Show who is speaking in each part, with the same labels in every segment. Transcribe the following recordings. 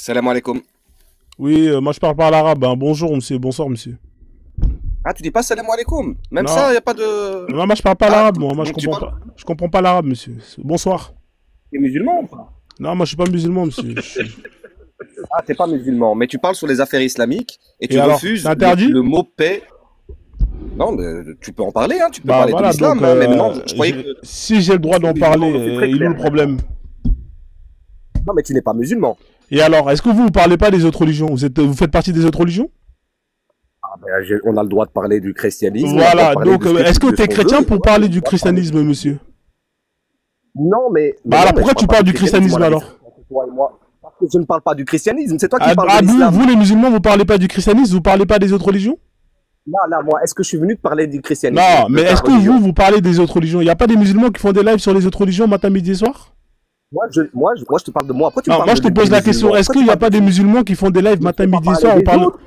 Speaker 1: Salam alaikum.
Speaker 2: Oui, moi je parle pas l'arabe, hein. Bonjour monsieur, bonsoir monsieur.
Speaker 1: Ah, tu dis pas salam alaikum. Même
Speaker 2: Non,
Speaker 1: ça, y a pas de.
Speaker 2: non, moi je parle pas
Speaker 1: Ah,
Speaker 2: l'arabe, moi
Speaker 1: donc tu parles.
Speaker 2: je comprends pas l'arabe monsieur. Bonsoir.
Speaker 1: T'es musulman ou pas?
Speaker 2: Non, moi je suis pas musulman monsieur.
Speaker 1: Ah, t'es pas musulman, mais tu parles sur les affaires islamiques et
Speaker 2: Et
Speaker 1: tu
Speaker 2: alors, c'est
Speaker 1: refuses
Speaker 2: interdit?
Speaker 1: le mot paix. Non, mais tu peux en parler, hein. Tu peux
Speaker 2: Bah
Speaker 1: parler de
Speaker 2: voilà, donc
Speaker 1: l'islam, hein. Mais maintenant, je croyais que
Speaker 2: si j'ai le droit
Speaker 1: tu es
Speaker 2: d'en
Speaker 1: musulman,
Speaker 2: parler,
Speaker 1: donc c'est très
Speaker 2: il est où
Speaker 1: clair
Speaker 2: le
Speaker 1: maintenant.
Speaker 2: problème?
Speaker 1: Non, mais tu n'es pas musulman.
Speaker 2: Et alors, est-ce que vous parlez pas des autres religions? Vous faites partie des autres religions?
Speaker 1: Ah, ben, on a le droit de parler du christianisme, on a le droit de
Speaker 2: Voilà,
Speaker 1: parler
Speaker 2: donc
Speaker 1: de
Speaker 2: est-ce que
Speaker 1: de
Speaker 2: tu
Speaker 1: ce
Speaker 2: es
Speaker 1: qu'on veut,
Speaker 2: chrétien
Speaker 1: et
Speaker 2: pour
Speaker 1: voilà,
Speaker 2: parler
Speaker 1: on a le
Speaker 2: du
Speaker 1: droit de parler.
Speaker 2: christianisme monsieur?
Speaker 1: Non,
Speaker 2: Bah
Speaker 1: non,
Speaker 2: alors
Speaker 1: mais je
Speaker 2: pourquoi
Speaker 1: parle
Speaker 2: tu
Speaker 1: pas
Speaker 2: parles
Speaker 1: du
Speaker 2: du
Speaker 1: christianisme. Moi,
Speaker 2: christianisme
Speaker 1: la
Speaker 2: alors?
Speaker 1: différence entre toi et moi, parce que je ne parle pas du christianisme. C'est toi qui parles de
Speaker 2: Vous,
Speaker 1: l'islam.
Speaker 2: vous les musulmans, vous parlez pas du christianisme, vous parlez pas des autres religions?
Speaker 1: Là, moi, est-ce que je suis venu te parler du christianisme,
Speaker 2: Non,
Speaker 1: de
Speaker 2: mais
Speaker 1: ta
Speaker 2: est-ce que
Speaker 1: religion?
Speaker 2: vous parlez des autres religions? Il n'y a pas des musulmans qui font des lives sur les autres religions matin, midi et soir?
Speaker 1: Moi, je te parle de moi. Pourquoi tu me
Speaker 2: Non,
Speaker 1: parles
Speaker 2: moi je te
Speaker 1: des
Speaker 2: pose la question,
Speaker 1: musulmans?
Speaker 2: est-ce
Speaker 1: Pourquoi
Speaker 2: qu'il
Speaker 1: tu
Speaker 2: n'y a
Speaker 1: parles
Speaker 2: pas
Speaker 1: de
Speaker 2: des
Speaker 1: qui?
Speaker 2: musulmans qui font des lives
Speaker 1: Mais je
Speaker 2: matin,
Speaker 1: peux pas
Speaker 2: midi et
Speaker 1: parler
Speaker 2: soir? On
Speaker 1: des
Speaker 2: parle.
Speaker 1: autres.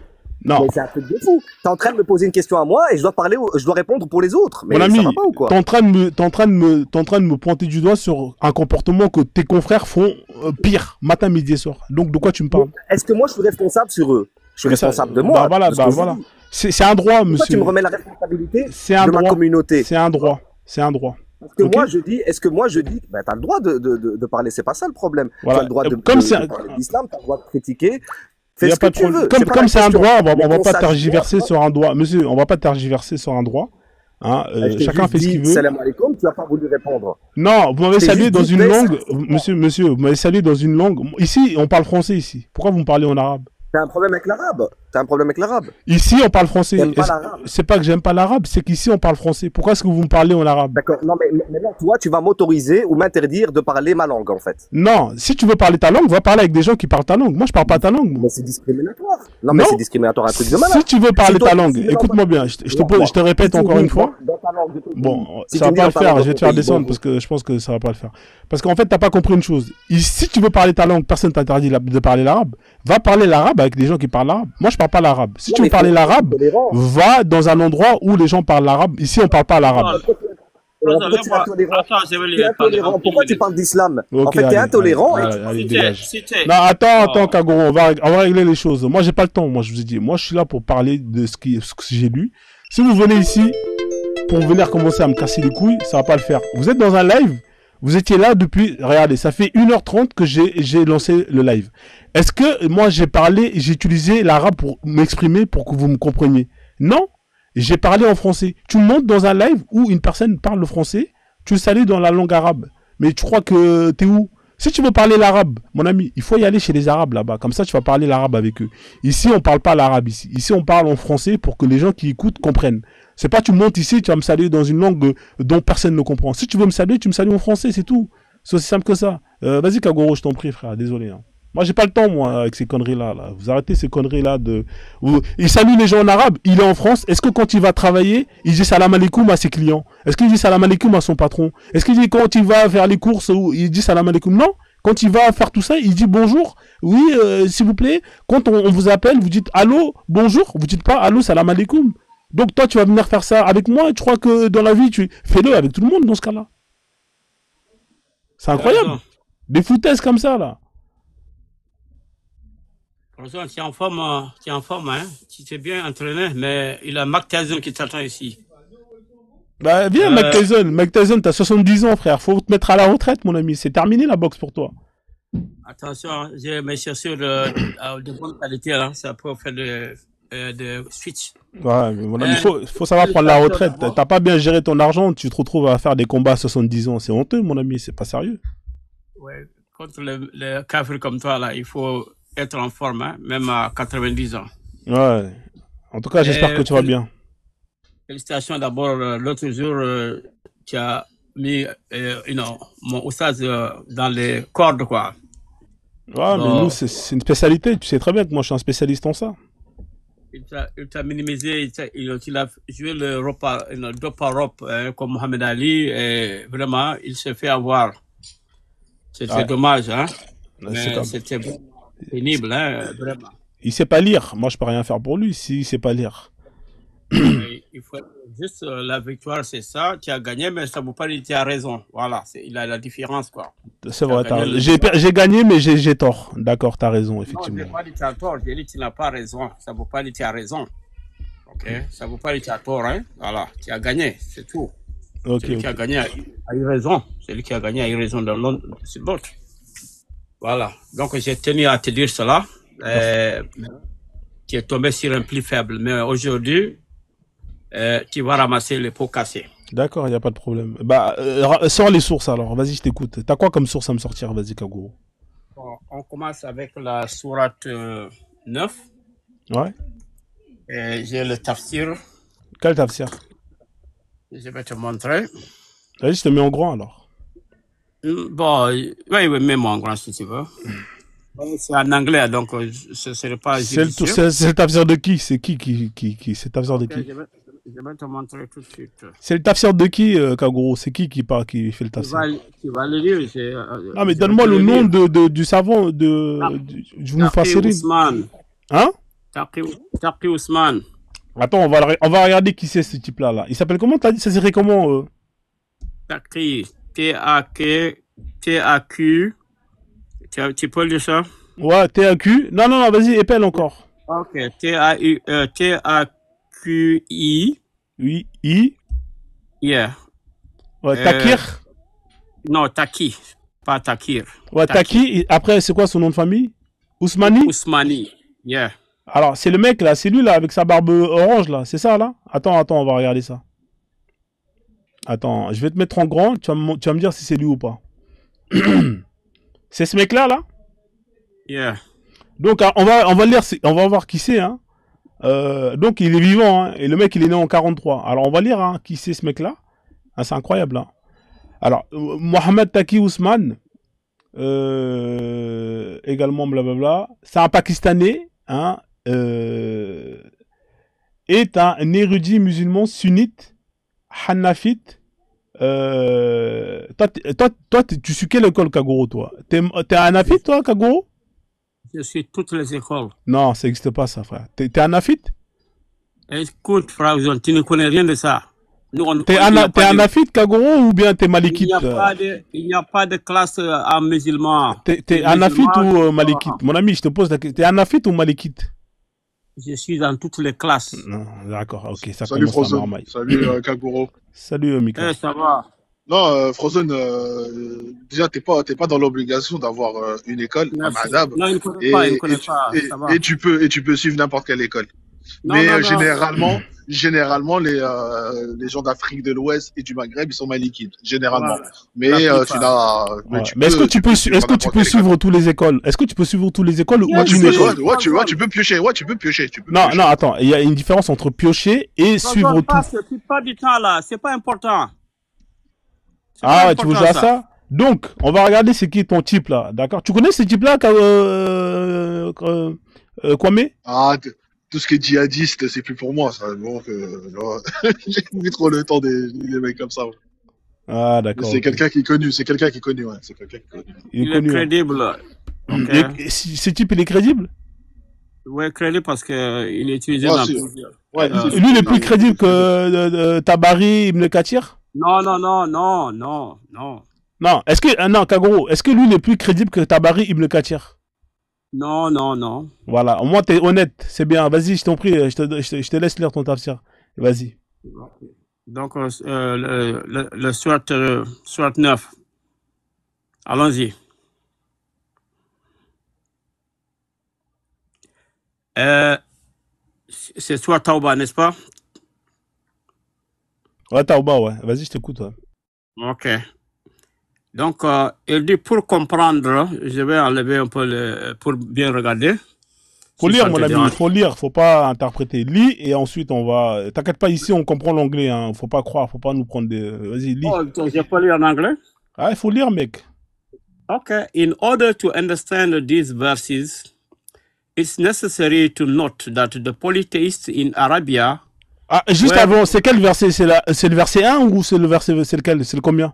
Speaker 2: Non,
Speaker 1: Mais c'est un truc de fou. T'es en train de me poser une question à moi et je dois répondre pour les autres.
Speaker 2: mon
Speaker 1: Mais ça va
Speaker 2: ami,
Speaker 1: pas ou quoi?
Speaker 2: t'es en train de me pointer du doigt sur un comportement que tes confrères font pire, matin, midi et soir. Donc de quoi tu me
Speaker 1: Mais
Speaker 2: parles?
Speaker 1: est-ce que moi, je suis responsable sur eux? Je suis
Speaker 2: Mais ça,
Speaker 1: responsable de moi, de ce
Speaker 2: bah
Speaker 1: que je
Speaker 2: voilà.
Speaker 1: dis.
Speaker 2: C'est un droit,
Speaker 1: Pourquoi tu me
Speaker 2: monsieur.
Speaker 1: remets la responsabilité
Speaker 2: C'est un
Speaker 1: de ma
Speaker 2: droit.
Speaker 1: communauté?
Speaker 2: C'est un droit. C'est un droit.
Speaker 1: Parce que
Speaker 2: Ok?
Speaker 1: est-ce que moi je dis, ben, t'as le droit de parler, c'est pas ça le problème. Tu as
Speaker 2: Voilà.
Speaker 1: le droit
Speaker 2: Comme c'est,
Speaker 1: de parler de l'islam, t'as le droit de critiquer,
Speaker 2: il
Speaker 1: fais
Speaker 2: n'y a
Speaker 1: ce que
Speaker 2: pas de
Speaker 1: tu
Speaker 2: problème.
Speaker 1: veux, c'est pas la
Speaker 2: Comme c'est un
Speaker 1: question.
Speaker 2: droit,
Speaker 1: Mais
Speaker 2: on va
Speaker 1: qu'on
Speaker 2: pas
Speaker 1: sache bien,
Speaker 2: tergiverser sur un droit. Monsieur, on va pas tergiverser sur un droit. Hein,
Speaker 1: je t'ai
Speaker 2: chacun
Speaker 1: juste
Speaker 2: fait ce
Speaker 1: dit
Speaker 2: qu'il veut.
Speaker 1: salam alaikum, tu n'as pas voulu répondre.
Speaker 2: Non, vous m'avez
Speaker 1: Je t'ai
Speaker 2: salué
Speaker 1: juste
Speaker 2: dans
Speaker 1: dit
Speaker 2: une
Speaker 1: paix,
Speaker 2: langue,
Speaker 1: c'est quoi?
Speaker 2: monsieur, vous m'avez salué dans une langue. Ici, on parle français ici. Pourquoi vous me parlez en arabe?
Speaker 1: T'as un problème avec l'arabe. T'as un problème avec l'arabe.
Speaker 2: Ici, on parle français.
Speaker 1: T'aimes pas l'arabe.
Speaker 2: C'est pas que j'aime pas l'arabe, c'est qu'ici, on parle français. Pourquoi est-ce que vous me parlez en arabe?
Speaker 1: D'accord. Non, mais maintenant, toi, tu vas m'autoriser ou m'interdire de parler ma langue, en fait.
Speaker 2: Non, si tu veux parler ta langue, va parler avec des gens qui parlent ta langue. Moi, je parle pas ta langue, moi.
Speaker 1: Mais c'est discriminatoire. Non, mais
Speaker 2: Non,
Speaker 1: c'est discriminatoire, un truc de malade.
Speaker 2: si tu veux
Speaker 1: Si
Speaker 2: parler
Speaker 1: toi,
Speaker 2: ta langue,
Speaker 1: si dans
Speaker 2: écoute-moi bien,
Speaker 1: moi, moi,
Speaker 2: je te
Speaker 1: si
Speaker 2: répète
Speaker 1: tu me
Speaker 2: encore
Speaker 1: dis
Speaker 2: une fois.
Speaker 1: dans ta langue de ton pays,
Speaker 2: Bon,
Speaker 1: si
Speaker 2: ça
Speaker 1: tu
Speaker 2: va
Speaker 1: me dis
Speaker 2: pas
Speaker 1: dans
Speaker 2: le
Speaker 1: ta langue
Speaker 2: faire,
Speaker 1: de
Speaker 2: je vais
Speaker 1: ton
Speaker 2: te faire
Speaker 1: pays,
Speaker 2: descendre
Speaker 1: bonjour.
Speaker 2: parce que je pense que ça va pas le faire. Parce qu'en fait, t'as pas compris une chose. Si tu veux parler ta langue, personne t'interdit de parler l'arabe. Va parler l'arabe avec des gens qui parlent l'arabe. Moi, je parle pas l'arabe. Si
Speaker 1: Non,
Speaker 2: tu
Speaker 1: mais
Speaker 2: veux parler
Speaker 1: faut être
Speaker 2: l'arabe,
Speaker 1: tolérant.
Speaker 2: va dans un endroit où les gens parlent l'arabe. Ici, on parle pas l'arabe.
Speaker 3: Attends,
Speaker 1: Pourquoi tu es intolérant?
Speaker 3: attends, je vais
Speaker 1: Tu es
Speaker 3: lui parler en
Speaker 1: intolérant.
Speaker 3: 10
Speaker 1: Pourquoi tu
Speaker 3: minutes.
Speaker 1: parles d'islam? En
Speaker 2: Ok,
Speaker 1: fait, tu es
Speaker 2: allez, allez,
Speaker 1: intolérant et tu
Speaker 2: allez,
Speaker 1: parles
Speaker 2: allez,
Speaker 3: Si
Speaker 1: d'islam.
Speaker 3: t'es,
Speaker 2: dégage.
Speaker 3: si t'es,
Speaker 2: Non, attends,
Speaker 3: oh,
Speaker 2: Kagoro, on va régler les choses. Moi, j'ai pas le temps. Moi, je vous ai dit, moi, je suis là pour parler de ce que j'ai lu. Si vous venez ici pour venir commencer à me casser les couilles, ça va pas le faire. Vous êtes dans un live, vous étiez là depuis, regardez, ça fait 1h30 que j'ai lancé le live. Est-ce que moi, j'ai utilisé l'arabe pour m'exprimer pour que vous me compreniez? Non, j'ai parlé en français. Tu montes dans un live où une personne parle le français, tu le salues dans la langue arabe. Mais tu crois que t'es où? Si tu veux parler l'arabe, mon ami, il faut y aller chez les arabes là-bas. Comme ça, tu vas parler l'arabe avec eux. Ici, on parle pas l'arabe ici. Ici, on parle en français pour que les gens qui écoutent comprennent. C'est pas tu montes ici, tu vas me saluer dans une langue dont personne ne comprend. Si tu veux me saluer, tu me salues en français, c'est tout. C'est aussi simple que ça. Vas-y, Kagoro, je t'en prie, frère. Désolé. Hein. Moi, j'ai pas le temps, moi, avec ces conneries-là. Là. Vous arrêtez ces conneries-là de... Il salue les gens en arabe, il est en France. Est-ce que quand il va travailler, il dit salam alaikum à ses clients? Est-ce qu'il dit salam alaikum à son patron? Est-ce qu'il dit quand il va faire les courses, il dit salam alaikum? Non. Quand il va faire tout ça, il dit bonjour. Oui, s'il vous plaît. Quand on vous appelle, vous dites allô, bonjour. Vous dites pas allô, salam alaikum. Donc toi, tu vas venir faire ça avec moi. Tu crois que dans la vie, fais-le avec tout le monde dans ce cas-là. C'est
Speaker 3: t'as
Speaker 2: incroyable.
Speaker 3: raison.
Speaker 2: Des foutaises comme ça, là.
Speaker 3: T'as raison, tu es en forme, hein. Tu t'es bien entraîné, mais il y a Mark Tyson qui t'attend ici.
Speaker 2: Bah, viens, Mike
Speaker 3: Euh,
Speaker 2: Tyson. Mike Tyson, t'as 70 ans, frère. Faut te mettre à la retraite, mon ami. C'est terminé, la boxe pour toi.
Speaker 3: attention, j'ai mes chaussures de bonne qualité, là. Ça peut faire de switch.
Speaker 2: Ouais, mais mon ami,
Speaker 3: Euh,
Speaker 2: faut savoir prendre la
Speaker 3: félicitations
Speaker 2: retraite.
Speaker 3: d'abord.
Speaker 2: T'as pas bien géré ton argent, tu te retrouves à faire des combats à 70 ans. C'est honteux, mon ami. C'est pas sérieux.
Speaker 3: Ouais, contre les cafards comme toi, là, il faut être en forme, hein, même à 90 ans.
Speaker 2: Ouais. En tout cas, j'espère que
Speaker 3: Et
Speaker 2: tu vas bien.
Speaker 3: félicitations d'abord. L'autre jour, tu as mis mon oustaz dans les cordes, quoi.
Speaker 2: Ouais, mais nous,
Speaker 3: Bon,
Speaker 2: c'est une spécialité. Tu sais très bien que moi, je suis un spécialiste en ça.
Speaker 3: il t'a minimisé, il a joué le repas, dopa rope comme Mohamed Ali, et vraiment, il s'est fait avoir. C'était
Speaker 2: Ouais.
Speaker 3: dommage, hein,
Speaker 2: C'est
Speaker 3: mais
Speaker 2: comme...
Speaker 3: c'était pénible, hein, vraiment.
Speaker 2: Il sait pas lire. Moi, je peux rien faire pour lui s'il sait pas lire.
Speaker 3: Il faut juste la victoire, c'est ça. Tu as gagné, mais ça ne veut pas dire que tu as raison. Voilà, il a la différence, quoi.
Speaker 2: C'est
Speaker 3: Tu as
Speaker 2: vrai,
Speaker 3: gagné le
Speaker 2: j'ai gagné, mais j'ai tort. D'accord, t'as raison,
Speaker 3: Non, je
Speaker 2: effectivement.
Speaker 3: n'ai pas dit que tu as tort. J'ai dit que tu n'as pas raison. Ça ne veut pas dire que tu as raison. Ok? Ça ne veut pas dire que tu as tort, hein? Voilà, tu as gagné, c'est tout.
Speaker 2: Ok,
Speaker 3: Celui qui a
Speaker 2: ok.
Speaker 3: gagné a eu raison. Celui qui a gagné a eu raison dans l'autre, c'est l'autre. Voilà. Donc, j'ai tenu à te dire cela. Tu es tombé sur un plus faible. Mais aujourd'hui, tu vas ramasser les pots cassés.
Speaker 2: D'accord, il n'y a pas de problème. Bah, sors les sources alors, vas-y, je t'écoute. T'as quoi comme source à me sortir? Vas-y, Kaguro.
Speaker 3: Bon, on commence avec la sourate 9.
Speaker 2: Ouais.
Speaker 3: J'ai le tafsir.
Speaker 2: Quel tafsir?
Speaker 3: Je vais te montrer.
Speaker 2: Vas-y, je te mets en grand alors.
Speaker 3: Bon, oui, mets-moi en grand si tu veux. C'est en anglais, donc ce ne serait pas judicieux.
Speaker 2: C'est le tafsir de qui? C'est qui c'est le tafsir de qui?
Speaker 3: Je vais te montrer tout de suite.
Speaker 2: C'est le tafsir de qui, Kaguro? C'est qui parle, qui fait le tafsir?
Speaker 3: Tu vas le lire.
Speaker 2: Ah, mais donne-moi le nom du savant du Mufassirin.
Speaker 3: Ousmane.
Speaker 2: Hein?
Speaker 3: Taqi Ousmane.
Speaker 2: Attends, on va regarder qui c'est ce type-là. Là. Il s'appelle comment? T'as dit ça s'écrit comment
Speaker 3: Taqi. T-A-Q. Tu peux lire ça?
Speaker 2: Ouais, T-A-Q. Non, vas-y, épelle encore.
Speaker 3: Ok. T-A-Q-I.
Speaker 2: Oui, I.
Speaker 3: Yeah.
Speaker 2: Ouais, Takir.
Speaker 3: Non, Taqi. Pas Takir.
Speaker 2: Ouais, Taqi. Après, c'est quoi son nom de famille? Ousmani?
Speaker 3: Ousmani. Yeah.
Speaker 2: Alors, c'est le mec là, c'est lui là, avec sa barbe orange là, c'est ça là? Attends, on va regarder ça. Attends, je vais te mettre en grand, tu vas me dire si c'est lui ou pas. C'est ce mec là?
Speaker 3: Yeah.
Speaker 2: Donc, on va lire, on va voir qui c'est, hein. Donc, il est vivant, hein, et le mec il est né en 43. Alors, on va lire hein, qui c'est ce mec là. Ah, c'est incroyable, hein. Alors, Mohamed Taqi Ousmane, également blablabla, c'est un Pakistanais, hein. Est un érudit musulman sunnite, hanafite. Toi, tu suis quelle école, Kaguro, toi? T'es hanafite, toi, Kaguro?
Speaker 3: Je suis toutes les écoles.
Speaker 2: Non, ça n'existe pas, ça, frère. T'es hanafite?
Speaker 3: Écoute, frère, tu ne connais rien de ça.
Speaker 2: T'es hanafite, Kaguro, ou bien t'es malikite?
Speaker 3: Il n'y a pas de classe en musulman.
Speaker 2: T'es hanafite ou malikite? Mon ami, je te pose la question. T'es hanafite ou malikite?
Speaker 3: Je suis dans toutes les classes.
Speaker 2: D'accord, ok. Ça
Speaker 4: Salut
Speaker 2: commence
Speaker 4: Frozen.
Speaker 2: normal.
Speaker 4: Salut Kaguro.
Speaker 2: Salut Mika.
Speaker 3: Ça va.
Speaker 4: Non, Frozen, déjà, t'es pas dans l'obligation d'avoir une école, un madhab.
Speaker 3: Non, il ne connaît pas, il ne connaît pas. Ça va.
Speaker 4: Et tu peux suivre n'importe quelle école. Mais généralement, les gens d'Afrique de l'Ouest et du Maghreb, ils sont malikites, généralement.
Speaker 3: Voilà.
Speaker 4: Mais
Speaker 2: est-ce que tu peux suivre toutes les écoles? Est-ce que tu peux suivre toutes les écoles ou une école?
Speaker 4: Ouais, tu peux piocher. Ouais, tu peux piocher.
Speaker 2: Non, attends. Il y a une différence entre piocher et suivre tout.
Speaker 3: C'est pas du temps là. C'est pas important.
Speaker 2: Ah ouais, tu veux jouer à ça? Donc, on va regarder c'est qui ton type là, d'accord? Tu connais ce type là, Kwame?
Speaker 4: Ah, tout ce qui est djihadiste, c'est plus pour moi, ça. Bon, j'ai plus trop le temps des mecs comme ça.
Speaker 2: Ah, d'accord.
Speaker 4: C'est quelqu'un qui est connu, ouais.
Speaker 3: Il est crédible.
Speaker 2: Okay. Ce type, il est crédible?
Speaker 3: Ouais, crédible parce qu'il est utilisé dans plusieurs.
Speaker 4: Ouais,
Speaker 2: lui, il est plus crédible que Tabari Ibn Kathir?
Speaker 3: Non.
Speaker 2: Non, Kaguro, est-ce que lui, il est plus crédible que Tabari Ibn Kathir?
Speaker 3: Non.
Speaker 2: Voilà, au moins, t'es honnête, c'est bien. Vas-y, je t'en prie, je te laisse lire ton tafsir. Vas-y.
Speaker 3: Donc, le surat 9. Allons-y. C'est surat Tauba, n'est-ce pas?
Speaker 2: Ouais, Tauba, ouais. Vas-y, je t'écoute. Ouais.
Speaker 3: Ok. Donc, il dit pour comprendre, je vais enlever un peu pour bien regarder.
Speaker 2: Faut lire, mon ami, faut lire, faut pas interpréter. Lis et ensuite on va. T'inquiète pas, ici on comprend l'anglais, hein. Faut pas croire, faut pas nous prendre des. Vas-y, lis.
Speaker 3: Oh, j'ai pas lu en anglais?
Speaker 2: Ah, il faut lire, mec.
Speaker 3: Okay. In order to understand these verses, it's necessary to note that the polytheists in Arabia.
Speaker 2: Ah, juste avant, c'est quel verset? C'est le verset 1 ou c'est le verset, c'est lequel? C'est le combien?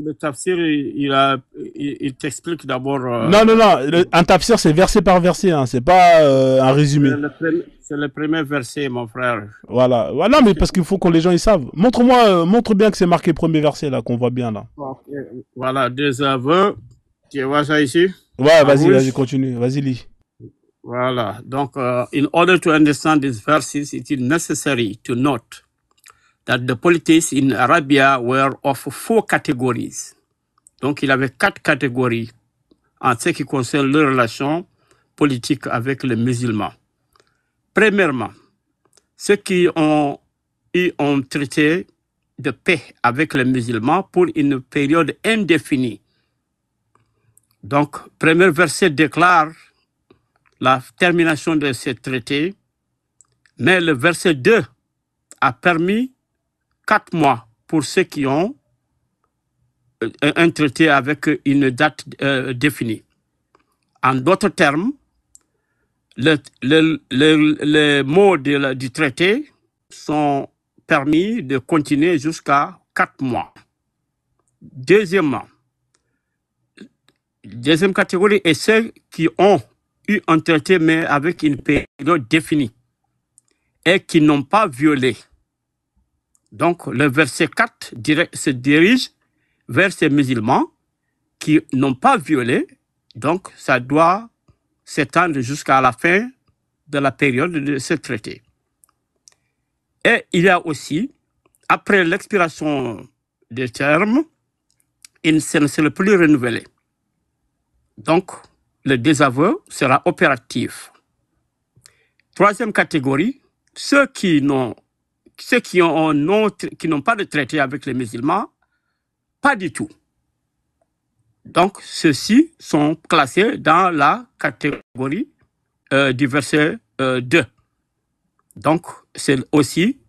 Speaker 3: le tafsir, il t'explique d'abord.
Speaker 2: Non, non, non. Un tafsir, c'est verset par verset. Hein. C'est pas un résumé.
Speaker 3: C'est le premier verset, mon frère.
Speaker 2: Voilà. Voilà, mais parce qu'il faut que les gens ils savent. Montre-moi, montre bien que c'est marqué premier verset là, qu'on voit bien là.
Speaker 3: Okay. Voilà, désaveu. Tu vois ça ici?
Speaker 2: Ouais, vas-y, vas-y, continue. Vas-y, lis.
Speaker 3: Voilà. Donc, in order to understand these verses, it is necessary to note that the politics in Arabia were of 4 categories. Donc, il y avait 4 catégories en ce qui concerne les relations politiques avec les musulmans. Premièrement, ceux qui ont eu un traité de paix avec les musulmans pour une période indéfinie. Donc, premier verset déclare la termination de ce traité, mais le verset 2 a permis 4 mois pour ceux qui ont un traité avec une date définie. En d'autres termes, les mots du traité sont permis de continuer jusqu'à 4 mois. Deuxième catégorie est ceux qui ont eu un traité mais avec une période définie et qui n'ont pas violé. Donc, le verset 4 se dirige vers ces musulmans qui n'ont pas violé. Donc, ça doit s'étendre jusqu'à la fin de la période de ce traité. Et il y a aussi, après l'expiration des termes, il ne sera plus renouvelé. Donc, le désaveu sera opératif. Troisième catégorie, ceux qui n'ont pas de traité avec les musulmans, pas du tout. Donc, ceux-ci sont classés dans la catégorie du verset 2. Donc, c'est aussi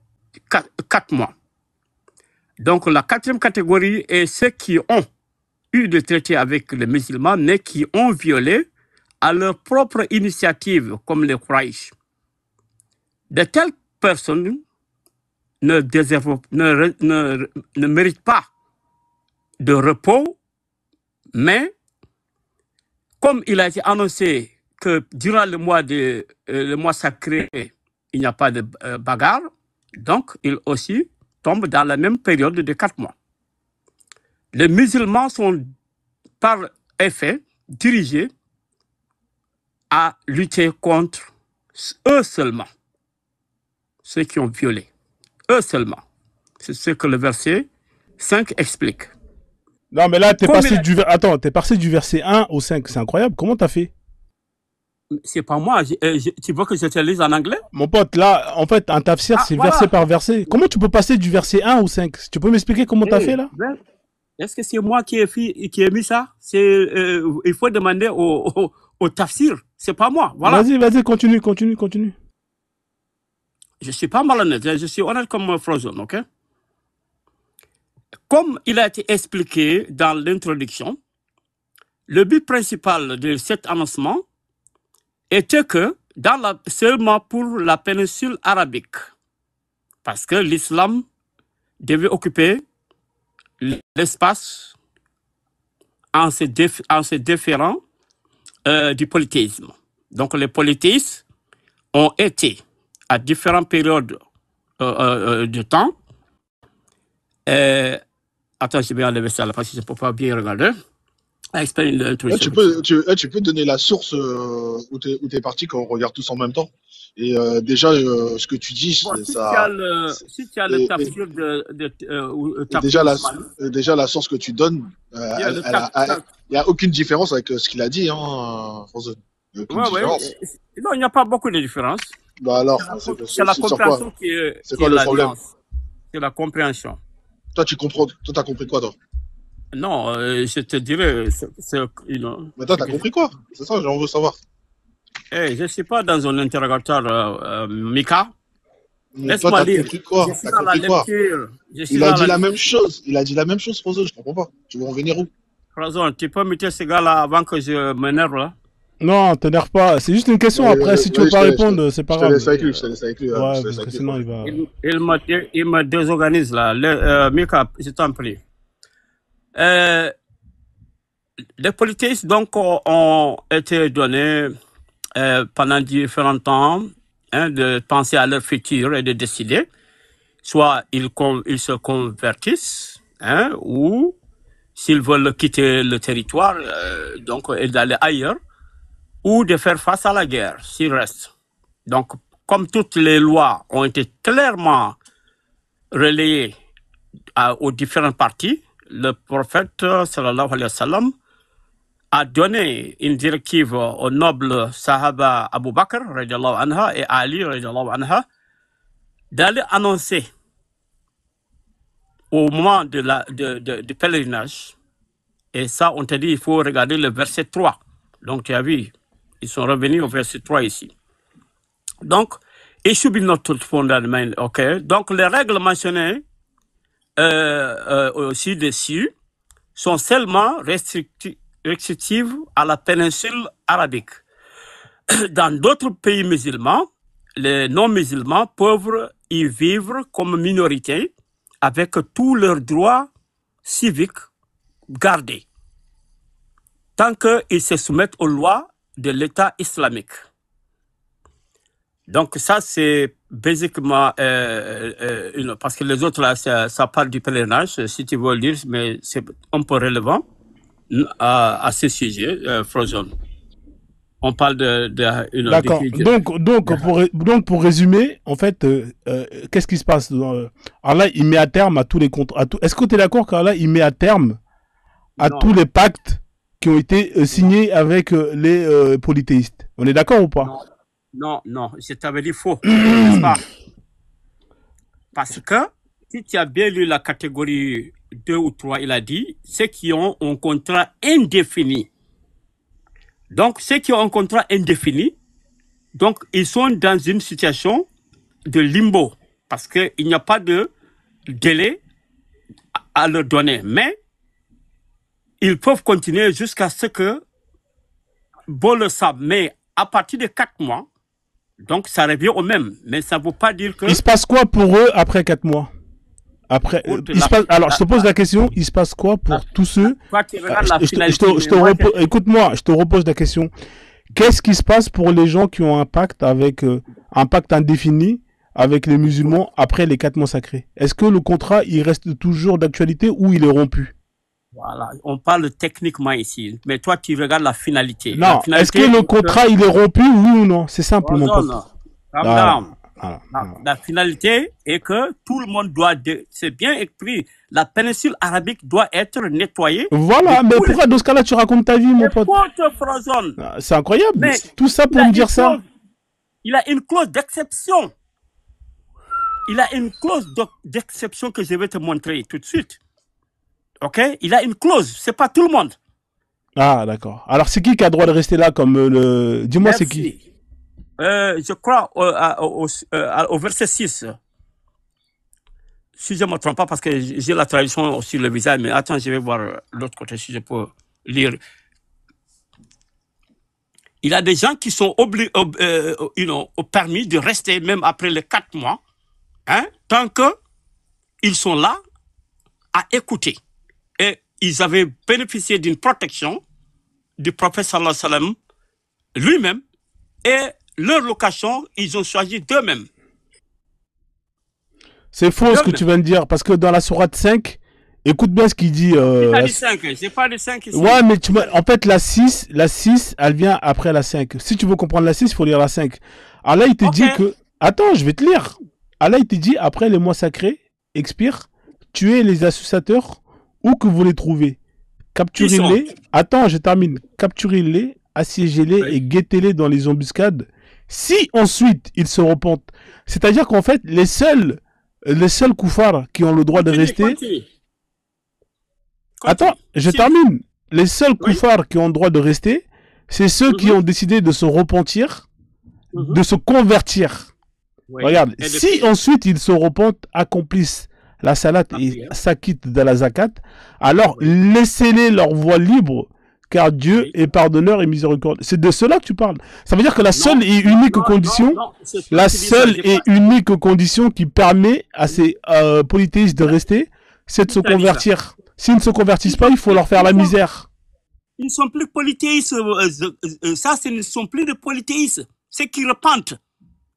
Speaker 3: 4 mois. Donc, la 4e catégorie est ceux qui ont eu des traités avec les musulmans, mais qui ont violé à leur propre initiative, comme les Quraysh. De telles personnes ne méritent pas de repos, mais comme il a été annoncé que durant le mois sacré, il n'y a pas de bagarre, donc il aussi tombe dans la même période de 4 mois. Les musulmans sont par effet dirigés à lutter contre eux seulement, ceux qui ont violé, eux seulement. C'est ce que le verset 5 explique.
Speaker 2: Non, mais là, t'es passé du verset 1 au 5, c'est incroyable. Comment t'as fait?
Speaker 3: C'est pas moi, tu veux que je te lise en anglais?
Speaker 2: Mon pote, là, en fait, un tafsir, c'est voilà. Verset par verset. Comment tu peux passer du verset 1 au 5? Tu peux m'expliquer comment t'as fait, là?
Speaker 3: Est-ce que c'est moi qui ai mis ça? Il faut demander au tafsir, c'est pas moi. Voilà.
Speaker 2: Vas-y, continue.
Speaker 3: Je suis pas malhonnête, je suis honnête comme Frozen, ok? Comme il a été expliqué dans l'introduction, le but principal de cet annoncement était que seulement pour la péninsule arabique, parce que l'islam devait occuper l'espace en se déférant du polythéisme. Donc les polythéistes ont été à différentes périodes de temps. Attends, je vais enlever ça là parce que je ne peux pas bien regarder.
Speaker 4: Tu peux donner la source où tu es parti quand on regarde tous en même temps. Et déjà, ce que tu dis,
Speaker 3: bon, si
Speaker 4: ça.
Speaker 3: Si tu as le tafsir
Speaker 4: déjà, la source que tu donnes, il n'y a aucune différence avec ce qu'il a dit, hein, Frozen. Il n'y a aucune différence.
Speaker 3: Non, il n'y a pas beaucoup de différence.
Speaker 4: Bah alors,
Speaker 3: c'est la compréhension qui est.
Speaker 4: C'est quoi le problème?
Speaker 3: C'est la compréhension.
Speaker 4: Toi, tu comprends. Toi, t'as compris quoi, toi?
Speaker 3: Non, je te dirais.
Speaker 4: Mais toi, t'as compris quoi? C'est ça, j'en veux savoir.
Speaker 3: Je ne suis pas dans un interrogatoire, Mika.
Speaker 4: Laisse-moi lire. T'as compris quoi? T'as compris quoi? Il a dit la même chose. Il a dit la même chose, Frozen. Je comprends pas. Tu veux en venir où?
Speaker 3: Frozen, tu peux muter ce gars-là avant que je m'énerve là?
Speaker 2: Non, t'énerve pas. C'est juste une question. Après, si tu veux pas répondre, c'est pas grave.
Speaker 4: Je te laisse avec lui.
Speaker 2: Ouais, parce que sinon, il va.
Speaker 3: Il me désorganise là. Mika, je t'en prie. Les polythéistes donc ont été donnés pendant différents temps de penser à leur futur et de décider. Soit ils se convertissent, ou s'ils veulent quitter le territoire, donc et d'aller ailleurs, ou de faire face à la guerre s'ils restent. Donc, comme toutes les lois ont été clairement relayées aux différents partis, le prophète sallallahu alayhi wa sallam a donné une directive au noble Sahaba Abu Bakr radiallahu anha et Ali radiallahu anha d'aller annoncer au moment du pèlerinage. Et ça, on t'a dit, il faut regarder le verset 3. Donc, tu as vu, ils sont revenus au verset 3 ici. Donc, it should be not fundamental, ok? Donc, les règles mentionnées aussi dessus sont seulement restrictives à la péninsule arabique. Dans d'autres pays musulmans, les non-musulmans peuvent y vivre comme minorité avec tous leurs droits civiques gardés, tant qu'ils se soumettent aux lois de l'État islamique. Donc ça, c'est basiquement, parce que les autres, là, ça parle du pèlerinage, si tu veux le dire, mais c'est un peu relevant à ce sujet, Frozen. On parle
Speaker 2: D'accord. Donc, pour résumer, en fait, qu'est-ce qui se passe Allah, il met à terme à tous les contrats. Est-ce que tu es d'accord qu'Allah, il met à terme à tous les pactes qui ont été signés avec les polythéistes? On est d'accord ou pas?
Speaker 3: Non, je t'avais dit faux. Parce que si tu as bien lu la catégorie 2 ou 3, il a dit ceux qui ont un contrat indéfini. Donc, ceux qui ont un contrat indéfini, donc ils sont dans une situation de limbo parce qu'il n'y a pas de délai à leur donner. Mais ils peuvent continuer jusqu'à ce que bon le savent. Mais à partir de 4 mois, donc ça revient au même. Mais ça ne veut pas dire que...
Speaker 2: Il se passe quoi pour eux après 4 mois? Après, alors, je te pose la question, il se passe quoi pour tous ceux... Écoute-moi, je te repose la question. Qu'est-ce qui se passe pour les gens qui ont un pacte avec un pacte indéfini avec les musulmans après les 4 mois sacrés? Est-ce que le contrat, il reste toujours d'actualité ou il est rompu?
Speaker 3: Voilà, on parle techniquement ici, mais toi, tu regardes la finalité.
Speaker 2: Non, est-ce que le contrat, il est rompu, oui ou non? C'est simple, mon pote.
Speaker 3: La finalité est que tout le monde doit, c'est bien écrit, la péninsule arabique doit être nettoyée.
Speaker 2: Voilà, mais pourquoi dans ce cas-là tu racontes ta vie, mon pote? C'est incroyable, mais tout ça pour me dire ça.
Speaker 3: Il a une clause d'exception. Il a une clause d'exception que je vais te montrer tout de suite. Ok? Il a une clause, c'est pas tout le monde.
Speaker 2: Ah, d'accord. Alors c'est qui a le droit de rester là comme le... Dis-moi, c'est qui?
Speaker 3: Je crois au verset 6. Si je ne me trompe pas, parce que j'ai la traduction sur le visage, mais attends, je vais voir l'autre côté si je peux lire. Il y a des gens qui sont permis de rester même après les 4 mois, tant qu'ils sont là à écouter. Et ils avaient bénéficié d'une protection du prophète sallallahu alayhi wa sallam lui-même, et leur location, ils ont choisi d'eux-mêmes.
Speaker 2: C'est faux ce que tu viens de dire, parce que dans la sourate 5, écoute bien ce qu'il dit.
Speaker 3: J'ai pas de 5 ici.
Speaker 2: Ouais, mais en fait, la 6, elle vient après la 5. Si tu veux comprendre la 6, il faut lire la 5. Allah, il te dit que... Attends, je vais te lire. Allah, il te dit, après les mois sacrés expirent, tuez les associateurs où que vous les trouvez. Capturez-les. Attends, je termine. Capturez-les, assiégez-les et guettez-les dans les embuscades. Si ensuite ils se repentent, c'est-à-dire qu'en fait les seuls koufars qui ont le droit de rester. Continue. Attends, je termine. Les seuls koufars qui ont le droit de rester, c'est ceux qui ont décidé de se repentir, de se convertir. Regarde, si ensuite ils se repentent, accomplissent la salat et s'acquittent de la zakat, alors laissez-les leur voie libre. Car Dieu est pardonneur et miséricordieux. C'est de cela que tu parles. Ça veut dire que la seule et unique condition, qui permet à ces polythéistes de rester, c'est de se convertir. S'ils ne se convertissent pas, il faut leur faire la misère.
Speaker 3: Ils ne sont plus polythéistes. Ça, ce ne sont plus de polythéistes. Ceux qui repentent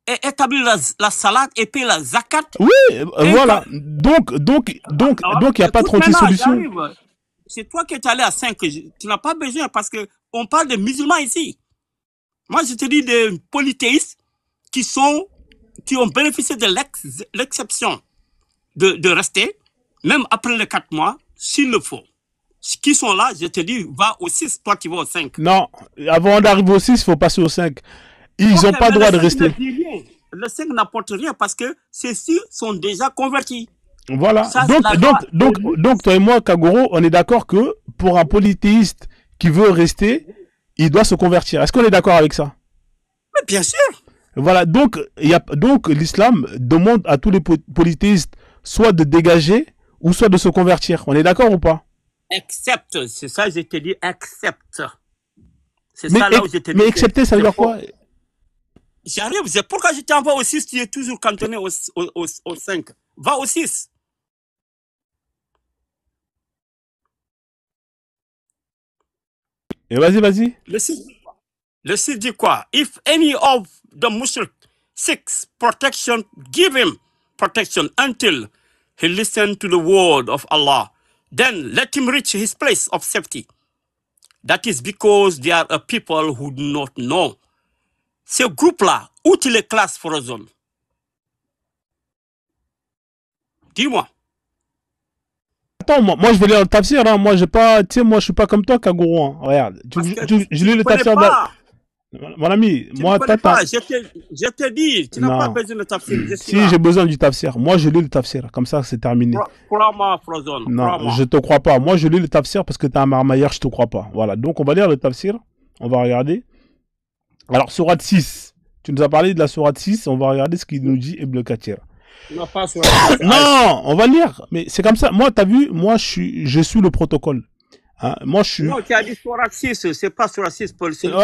Speaker 3: et établissent la salade et paient la zakat.
Speaker 2: Oui, voilà. Donc, il n'y a pas 36 solutions.
Speaker 3: C'est toi qui es allé à 5. Tu n'as pas besoin parce qu'on parle de musulmans ici. Moi, je te dis des polythéistes qui ont bénéficié de l'exception de rester, même après les 4 mois, s'il le faut. Qui sont là, je te dis, va au 6, toi qui vas au 5.
Speaker 2: Non, avant d'arriver au 6, il faut passer au 5. Ils n'ont pas le droit de rester.
Speaker 3: Le 5 n'apporte rien parce que ceux-ci sont déjà convertis.
Speaker 2: Voilà.
Speaker 3: Ça,
Speaker 2: donc, toi et moi, Kagoro, on est d'accord que pour un polythéiste qui veut rester, il doit se convertir. Est-ce qu'on est d'accord avec ça?
Speaker 3: Mais bien sûr.
Speaker 2: Voilà. Donc l'islam demande à tous les polythéistes soit de dégager ou soit de se convertir. On est d'accord ou pas?
Speaker 3: Accepte, c'est ça que je te dis, accepte. C'est ça là où je te dis.
Speaker 2: Mais accepter, ça veut dire quoi?
Speaker 3: J'arrive, c'est pourquoi je t'envoie au 6, tu es toujours cantonné au 5. Va au 6.
Speaker 2: Et vas-y.
Speaker 3: Le 6 dit quoi? If any of the mushrik seeks protection, give him protection until he listens to the word of Allah. Then let him reach his place of safety. That is because they are a people who do not know. Ce groupe-là, où tu les classes, Frozone? Dis-moi.
Speaker 2: Attends, moi je vais lire le tafsir, hein. Moi j'ai pas, tu sais, moi je suis pas comme toi, Kagoro, hein. Regarde, je lis le tafsir. Mon ami, moi
Speaker 3: t'attends. Je te dis, tu n'as pas besoin de tafsir.
Speaker 2: Si j'ai besoin du tafsir, moi je lis le tafsir, comme ça c'est terminé.
Speaker 3: Crois-moi, Frozone.
Speaker 2: Non, je te crois pas. Moi je lis le tafsir parce que t'es un marmailleur, je te crois pas. Voilà, donc on va lire le tafsir, on va regarder. Alors, sourate 6, tu nous as parlé de la sourate 6, on va regarder ce qu'il nous dit Ibn Kathir.
Speaker 3: Non, pas sourate 6.
Speaker 2: Non, on va lire, mais c'est comme ça. Moi, t'as vu, moi je suis le protocole. Hein, moi je suis...
Speaker 3: Non, tu as dit sourate 6, c'est pas sourate 6.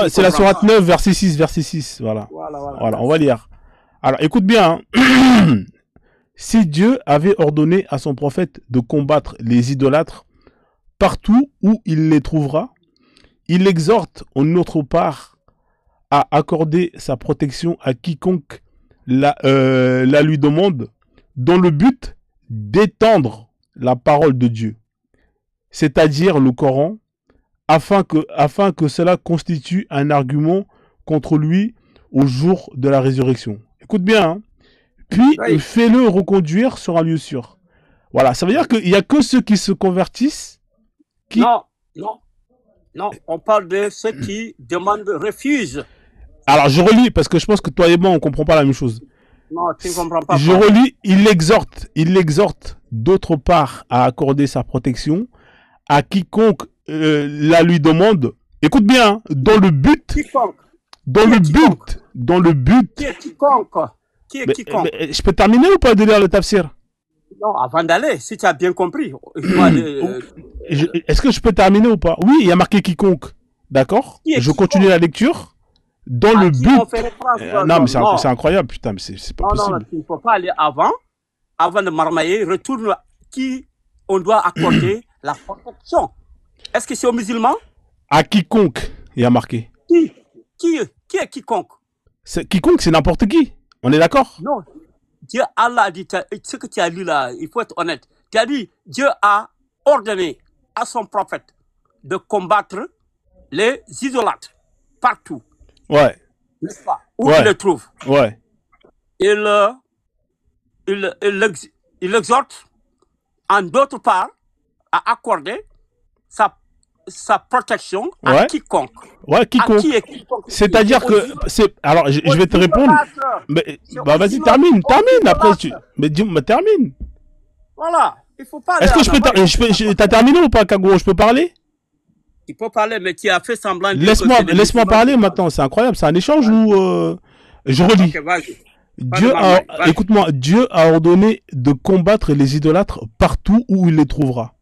Speaker 2: C'est la sourate 9, verset 6, voilà. Voilà, on va lire. Alors, écoute bien. Hein. Si Dieu avait ordonné à son prophète de combattre les idolâtres partout où il les trouvera, il exhorte en autre part à accorder sa protection à quiconque la lui demande, dans le but d'étendre la parole de Dieu, c'est-à-dire le Coran, afin que cela constitue un argument contre lui au jour de la résurrection. Écoute bien, hein. Puis fais-le reconduire sur un lieu sûr. Voilà, ça veut dire qu'il n'y a que ceux qui se convertissent qui...
Speaker 3: Non, on parle de ceux qui demandent refuge.
Speaker 2: Alors, je relis, parce que je pense que toi et moi, on ne comprend pas la même chose.
Speaker 3: Non, tu ne comprends pas.
Speaker 2: Je relis, il l'exhorte d'autre part à accorder sa protection à quiconque la lui demande. Écoute bien, hein, dans le but...
Speaker 3: Quiconque.
Speaker 2: Dans le but...
Speaker 3: Qui est quiconque? Quiconque?
Speaker 2: Mais, je peux terminer ou pas de lire le tafsir?
Speaker 3: Non, avant d'aller, si tu as bien compris.
Speaker 2: Est-ce que je peux terminer ou pas? Oui, il y a marqué quiconque. D'accord? Je continue la lecture. Dans le but... non, mais c'est incroyable, putain, mais c'est pas possible.
Speaker 3: Non, tu ne peux pas aller avant de marmailler, retourne qui on doit accorder la protection. Est-ce que c'est aux musulmans?
Speaker 2: À quiconque, il y a marqué.
Speaker 3: Qui est quiconque?
Speaker 2: Quiconque, c'est n'importe qui. On est d'accord?
Speaker 3: Non. Dieu, Allah a dit, ce que tu as lu là, il faut être honnête. Tu as dit, Dieu a ordonné à son prophète de combattre les idolâtres partout.
Speaker 2: Ouais.
Speaker 3: N'est-ce pas? Où il les trouve.
Speaker 2: Ouais.
Speaker 3: Il exhorte en d'autre part à accorder sa protection à quiconque.
Speaker 2: Ouais, quiconque. C'est-à-dire que... Alors, je vais te répondre. Mais, vas-y, termine. Après, mais dis-moi, termine.
Speaker 3: Voilà. Il faut pas...
Speaker 2: Est-ce que je peux... T'as terminé ou pas, Kagoro? Je peux parler?
Speaker 3: Il peut parler, mais tu as fait semblant...
Speaker 2: Laisse-moi parler maintenant. C'est incroyable. C'est un échange où... Je relis. Okay, écoute-moi. Dieu a ordonné de combattre les idolâtres partout où il les trouvera.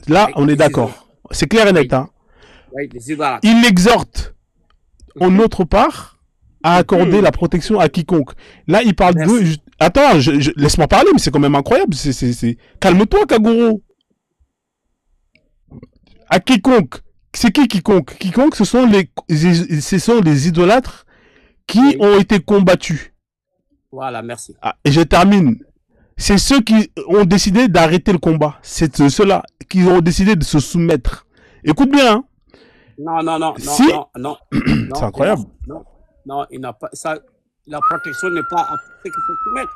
Speaker 2: Là, on est d'accord. C'est clair et net, hein. Il exhorte, en autre part, à accorder la protection à quiconque. Là, il parle de... Attends, laisse-moi parler, mais c'est quand même incroyable. Calme-toi, Kagoro. À quiconque. C'est qui quiconque? Quiconque, ce sont les idolâtres qui
Speaker 3: Oui.
Speaker 2: ont été combattus.
Speaker 3: Voilà, merci.
Speaker 2: Ah, et je termine. C'est ceux qui ont décidé d'arrêter le combat. C'est ceux-là qui ont décidé de se soumettre. Écoute bien, hein.
Speaker 3: Non,
Speaker 2: Si.
Speaker 3: non.
Speaker 2: C'est incroyable.
Speaker 3: Non, il n'a pas ça. La protection n'est pas à ceux qui se soumettent.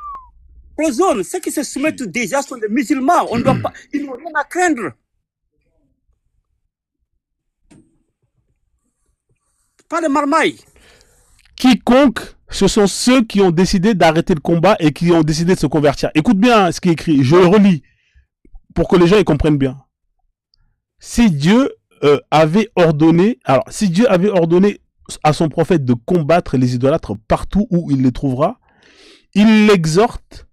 Speaker 3: Prison, ceux qui se soumettent déjà sont des musulmans. On doit pas, ils n'ont rien à craindre. Pas de marmaille.
Speaker 2: Quiconque, ce sont ceux qui ont décidé d'arrêter le combat et qui ont décidé de se convertir. Écoute bien ce qui est écrit. Je le relis pour que les gens y comprennent bien. Si Dieu avait ordonné, si Dieu avait ordonné à son prophète de combattre les idolâtres partout où il les trouvera, il l'exhorte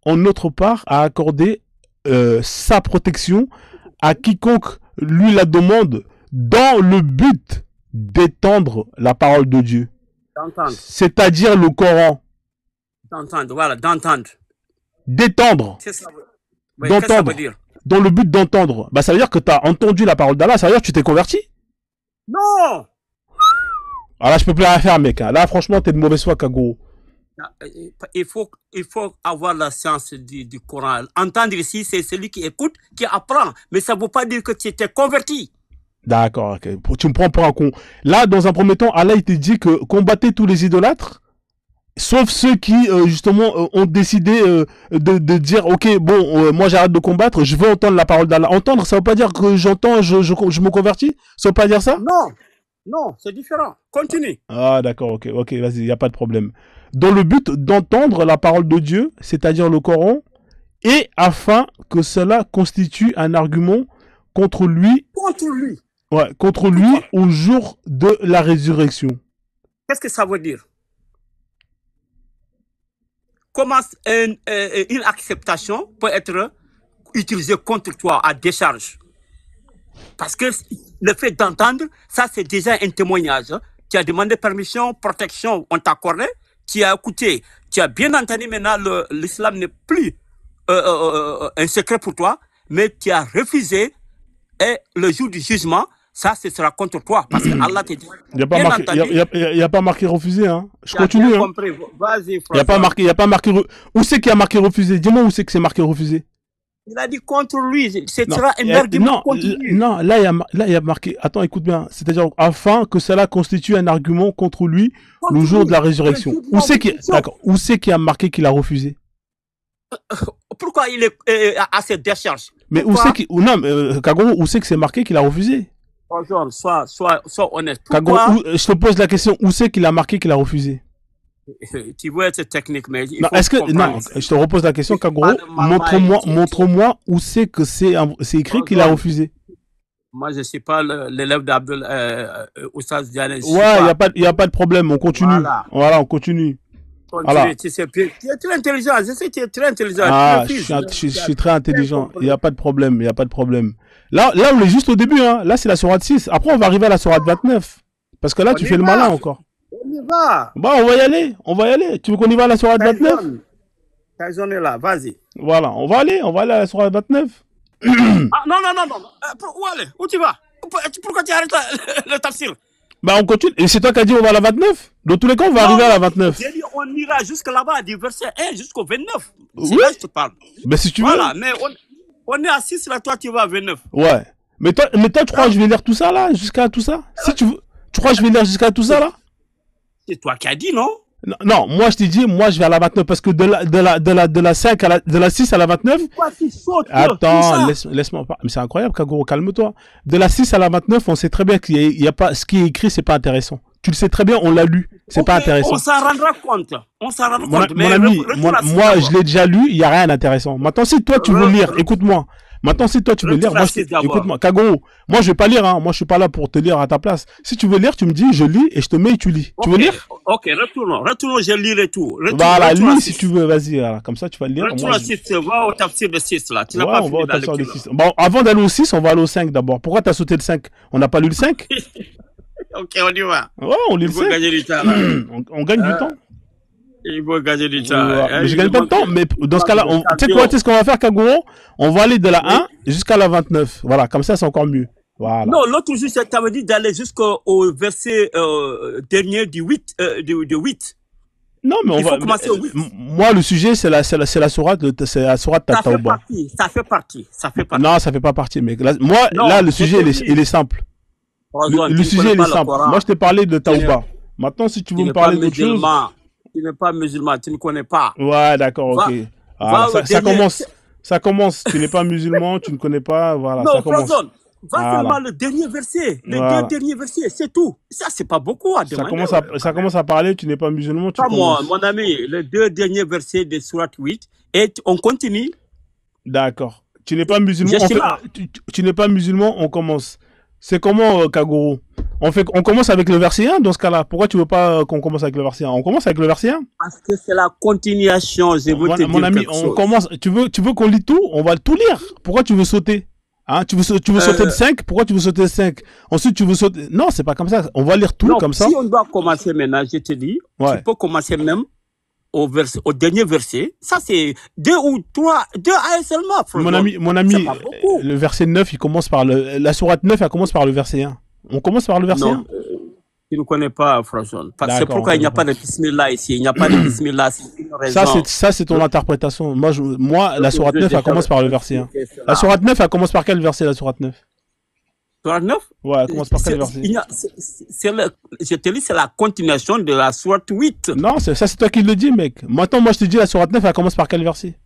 Speaker 2: en notre part à accorder sa protection à quiconque lui la demande dans le but d'étendre la parole de Dieu.
Speaker 3: D'entendre.
Speaker 2: C'est-à-dire le Coran.
Speaker 3: D'entendre, voilà, d'entendre.
Speaker 2: D'étendre.
Speaker 3: C'est ça. Oui, qu'est-ce que ça veut dire?
Speaker 2: Dans le but d'entendre. Bah, ça veut dire que tu as entendu la parole d'Allah, ça veut dire que tu t'es converti.
Speaker 3: Non!
Speaker 2: Alors là, je peux plus rien faire, mec. Là, franchement, t'es de mauvaise foi, Kago.
Speaker 3: Il faut avoir la science du Coran. Entendre ici, c'est celui qui écoute, qui apprend. Mais ça ne veut pas dire que tu étais converti.
Speaker 2: D'accord, ok. Tu me prends pour un con. Là, dans un premier temps, Allah, il te dit que combattez tous les idolâtres, sauf ceux qui, justement, ont décidé de dire, ok, bon, moi j'arrête de combattre, je veux entendre la parole d'Allah. Entendre, ça veut pas dire que j'entends, je me convertis? Ça veut pas dire ça?
Speaker 3: Non, c'est différent. Continue.
Speaker 2: Ah, d'accord, ok, vas-y, il n'y a pas de problème. Dans le but d'entendre la parole de Dieu, c'est-à-dire le Coran, et afin que cela constitue un argument contre lui.
Speaker 3: Contre lui.
Speaker 2: Ouais, contre lui au jour de la résurrection.
Speaker 3: Qu'est-ce que ça veut dire? Comment une acceptation peut être utilisée contre toi à décharge? Parce que le fait d'entendre, ça c'est déjà un témoignage. Tu as demandé permission, protection, on t'a accordé, tu as écouté, tu as bien entendu. Maintenant, l'islam n'est plus un secret pour toi, mais tu as refusé, et le jour du jugement, ça, ce sera contre toi. Parce que Allah te dit.
Speaker 2: Il n'y a pas marqué refusé, hein. Je continue. Hein.
Speaker 3: Vas-y,
Speaker 2: il n'y a pas marqué. Où c'est qu'il y a marqué refusé? Dis-moi où c'est que c'est marqué refusé.
Speaker 3: Il a dit contre lui. Ce sera un argument contre lui.
Speaker 2: Non, là, il y a marqué. Attends, écoute bien. C'est-à-dire, afin que cela constitue un argument contre lui le jour de la résurrection. Où c'est qu'il y a marqué qu'il a refusé?
Speaker 3: Pourquoi il est à cette décharge?
Speaker 2: Mais où c'est qu'il. Non, Kagoro, où c'est que c'est marqué qu'il a refusé?
Speaker 3: Sois honnête.
Speaker 2: Kagoro, je te pose la question, où c'est qu'il a marqué qu'il a refusé?
Speaker 3: Tu veux être technique, mais
Speaker 2: non, je te repose la question, Kagoro. Montre-moi où c'est que c'est écrit qu'il a refusé.
Speaker 3: Moi, je ne suis pas l'élève d'Abdel Oussaz Diané.
Speaker 2: Ouais, il n'y a pas de problème, on continue. Voilà, on continue. Voilà.
Speaker 3: Tu es très intelligent, je sais que tu es très intelligent.
Speaker 2: Ah, je suis très intelligent, il n'y a pas de problème, Là, on est juste au début, hein. Là, c'est la sourate 6. Après, on va arriver à la sourate 29. Parce que là, tu fais le malin encore.
Speaker 3: On y va.
Speaker 2: Bah, on va y aller. Tu veux qu'on y va à la sourate 29?
Speaker 3: Tyson est là, vas-y.
Speaker 2: Voilà, on va aller à la sourate 29.
Speaker 3: Ah, non. Où aller? Où tu vas? Pourquoi tu arrêtes le tafsir?
Speaker 2: Bah, on continue. Et c'est toi qui as dit on va à la 29? Dans tous les cas, on va arriver à la 29.
Speaker 3: J'ai dit on ira jusque là-bas, du verset 1 jusqu'au 29.
Speaker 2: Oui.
Speaker 3: C'est là que je te parle.
Speaker 2: Mais si tu veux.
Speaker 3: Voilà, mais on est à 6 là, toi tu vas à 29.
Speaker 2: Ouais. Mais toi, tu crois que je vais lire tout ça là? Jusqu'à tout ça? Si tu veux. Tu crois que je vais lire jusqu'à tout ça là?
Speaker 3: C'est toi qui as dit, non?
Speaker 2: Non, moi je t'ai dit, moi je vais à la 29 parce que de la 6 à la 29.
Speaker 3: Pourquoi tu sautes?
Speaker 2: Attends, laisse-moi pas. Mais c'est incroyable, Kagoro, calme-toi. De la 6 à la 29, on sait très bien qu'il y a pas, ce qui est écrit, c'est pas intéressant. Tu le sais très bien, on l'a lu. C'est pas intéressant.
Speaker 3: On s'en rendra compte.
Speaker 2: Mon ami, moi je l'ai déjà lu, il y a rien d'intéressant. Maintenant, si toi tu veux lire, écoute-moi. Maintenant, si toi tu veux lire, écoute-moi, Kagoro, moi je vais pas lire, hein. Moi je suis pas là pour te lire à ta place. Si tu veux lire, tu me dis, je lis et je te mets et tu lis. Tu veux lire?
Speaker 3: Ok, retournons, je lirai tout.
Speaker 2: Voilà, lis si tu veux, vas-y, comme ça tu vas le lire.
Speaker 3: Retourne au 6, va au tafsir de 6 là. Tu n'as pas fini d'aller au 6.
Speaker 2: Bon, avant d'aller au 6, on va aller au 5 d'abord. Pourquoi t'as sauté le 5? On n'a pas lu le 5?
Speaker 3: Ok, on y va.
Speaker 2: Ouais, on lit le 5.
Speaker 3: Il faut gagner du temps.
Speaker 2: On gagne du temps.
Speaker 3: Il faut gagner du temps.
Speaker 2: Mais je gagne pas de temps, mais dans ce cas-là, tu sais quoi, ce qu'on va faire, Kagoro? On va aller de la 1 jusqu'à la 29. Voilà, comme ça, c'est encore mieux. Voilà.
Speaker 3: Non, l'autre jour, ça veut dire d'aller jusqu'au verset dernier du 8. Du 8.
Speaker 2: Non, mais
Speaker 3: Il faut commencer au 8.
Speaker 2: Moi, le sujet, c'est la sourate Tauba.
Speaker 3: Ça fait partie.
Speaker 2: Non, ça fait pas partie, mec. Là, le sujet, il est simple. Le sujet, il est simple. Moi, je t'ai parlé de Tauba. Maintenant, si tu veux me parler d'autre chose...
Speaker 3: Tu n'es pas musulman, tu ne connais pas.
Speaker 2: Ouais, d'accord, ok. Ça commence. Tu n'es pas musulman, tu ne connais pas, voilà, ça commence.
Speaker 3: Va seulement le dernier verset. Les deux derniers versets, c'est tout. Ça, c'est pas beaucoup à demander.
Speaker 2: Ça commence à parler, tu n'es pas musulman, tu
Speaker 3: commences. Moi, mon ami, les deux derniers versets de Surat 8, et on continue.
Speaker 2: D'accord. Tu n'es pas musulman, tu n'es pas musulman, on commence. C'est comment, Kagoro? On commence avec le verset 1 dans ce cas-là. Pourquoi tu veux pas qu'on commence avec le verset 1? On commence avec le verset 1?
Speaker 3: Parce que c'est la continuation, je veux te dire.
Speaker 2: Mon ami, on commence. Tu veux qu'on lit tout? On va tout lire. Pourquoi tu veux sauter? Hein, tu veux sauter de 5? Pourquoi tu veux sauter de 5? Ensuite, tu veux sauter... Non, c'est pas comme ça. On va lire tout comme ça.
Speaker 3: Si on doit commencer maintenant, je te dis, tu peux commencer même au dernier verset. Ça, c'est 2 ou 3, 2 ayats seulement.
Speaker 2: Mon ami, le verset 9, il commence par la sourate 9, elle commence par le verset 1. On commence par le verset 1?
Speaker 3: Tu ne connais pas, François. C'est pourquoi il n'y a pas de bismillah ici. Il n'y a pas de bismillah, c'est une raison.
Speaker 2: Ça, c'est ton interprétation. Moi, la sourate 9, elle commence par le verset 1. La sourate 9, elle commence par quel verset, la sourate 9?
Speaker 3: Sourate 9?
Speaker 2: Ouais, elle commence par quel verset?
Speaker 3: Je te dis, c'est la continuation de la sourate 8.
Speaker 2: Non, ça, c'est toi qui le dis, mec. Maintenant, moi, je te dis, la sourate 9, elle commence par quel verset?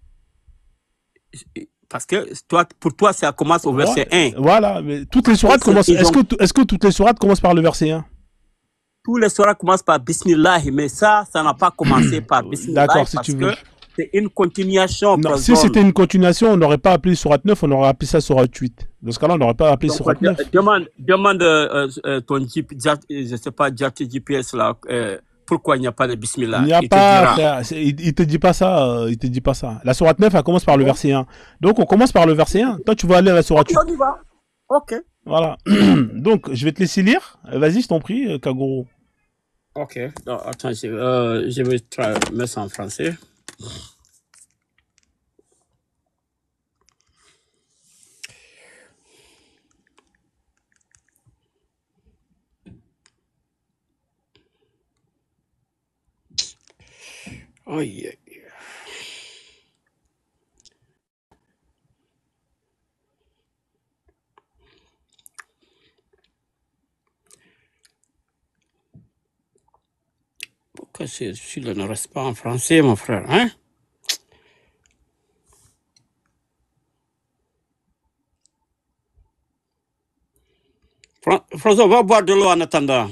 Speaker 3: Parce que pour toi, ça commence au verset 1.
Speaker 2: Voilà, mais toutes les sourates commencent... Est-ce que toutes les sourates commencent par le verset 1?
Speaker 3: Tous les sourates commencent par Bismillah, mais ça n'a pas commencé par Bismillah.
Speaker 2: D'accord, si tu veux.
Speaker 3: C'est une continuation.
Speaker 2: Non, si c'était une continuation, on n'aurait pas appelé sourate 9, on aurait appelé ça sourate 8. Dans ce cas-là, on n'aurait pas appelé sourate 9.
Speaker 3: Demande ton je sais pas, GPS là, pourquoi il n'y a pas de Bismillah.
Speaker 2: Il n'y a pas, il te dit pas ça, il te dit pas ça. La sourate 9, elle commence par le verset 1. Donc, on commence par le verset 1. Toi, tu vas aller à la sourate 8.
Speaker 3: On y va. Ok.
Speaker 2: Voilà. Donc, je vais te laisser lire. Vas-y, je t'en prie, Kagoro.
Speaker 3: Ok. Non, attends, je vais mettre ça en français. Oh yeah. Pourquoi celui-là ne reste pas en français, mon frère, hein? François, va boire de l'eau en attendant.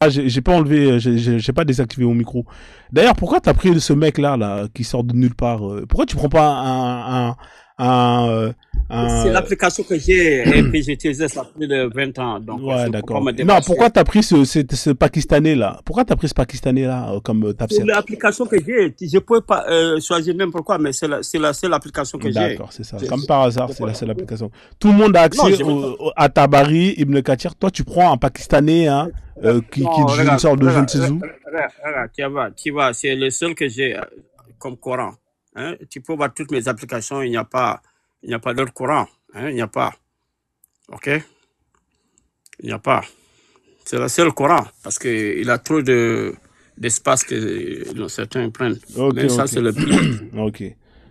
Speaker 2: Ah, j'ai pas enlevé, j'ai pas désactivé mon micro. D'ailleurs, pourquoi t'as pris ce mec-là qui sort de nulle part? Pourquoi tu prends pas
Speaker 3: c'est l'application que j'ai et puis j'ai utilisé ça plus de 20 ans. Donc
Speaker 2: ouais, d'accord. Non, pourquoi t'as pris ce Pakistanais-là? Pourquoi t'as pris ce Pakistanais-là comme Tafsir?
Speaker 3: C'est l'application que j'ai. Je peux pas choisir même pourquoi, mais c'est la seule application que j'ai.
Speaker 2: D'accord, c'est ça. Comme par hasard, c'est la seule application. Tout le monde a accès à Tabari, Ibn Kathir. Toi, tu prends un Pakistanais qui sort de je ne sais où.
Speaker 3: Regarde, tu vas. C'est le seul que j'ai comme Coran. Hein? Tu peux voir toutes mes applications, il n'y a pas d'autre Coran. Hein? Il n'y a pas. Ok? Il n'y a pas. C'est le seul Coran parce qu'il a trop d'espace que certains prennent.
Speaker 2: Okay,
Speaker 3: ça, c'est le pire.
Speaker 2: Ok.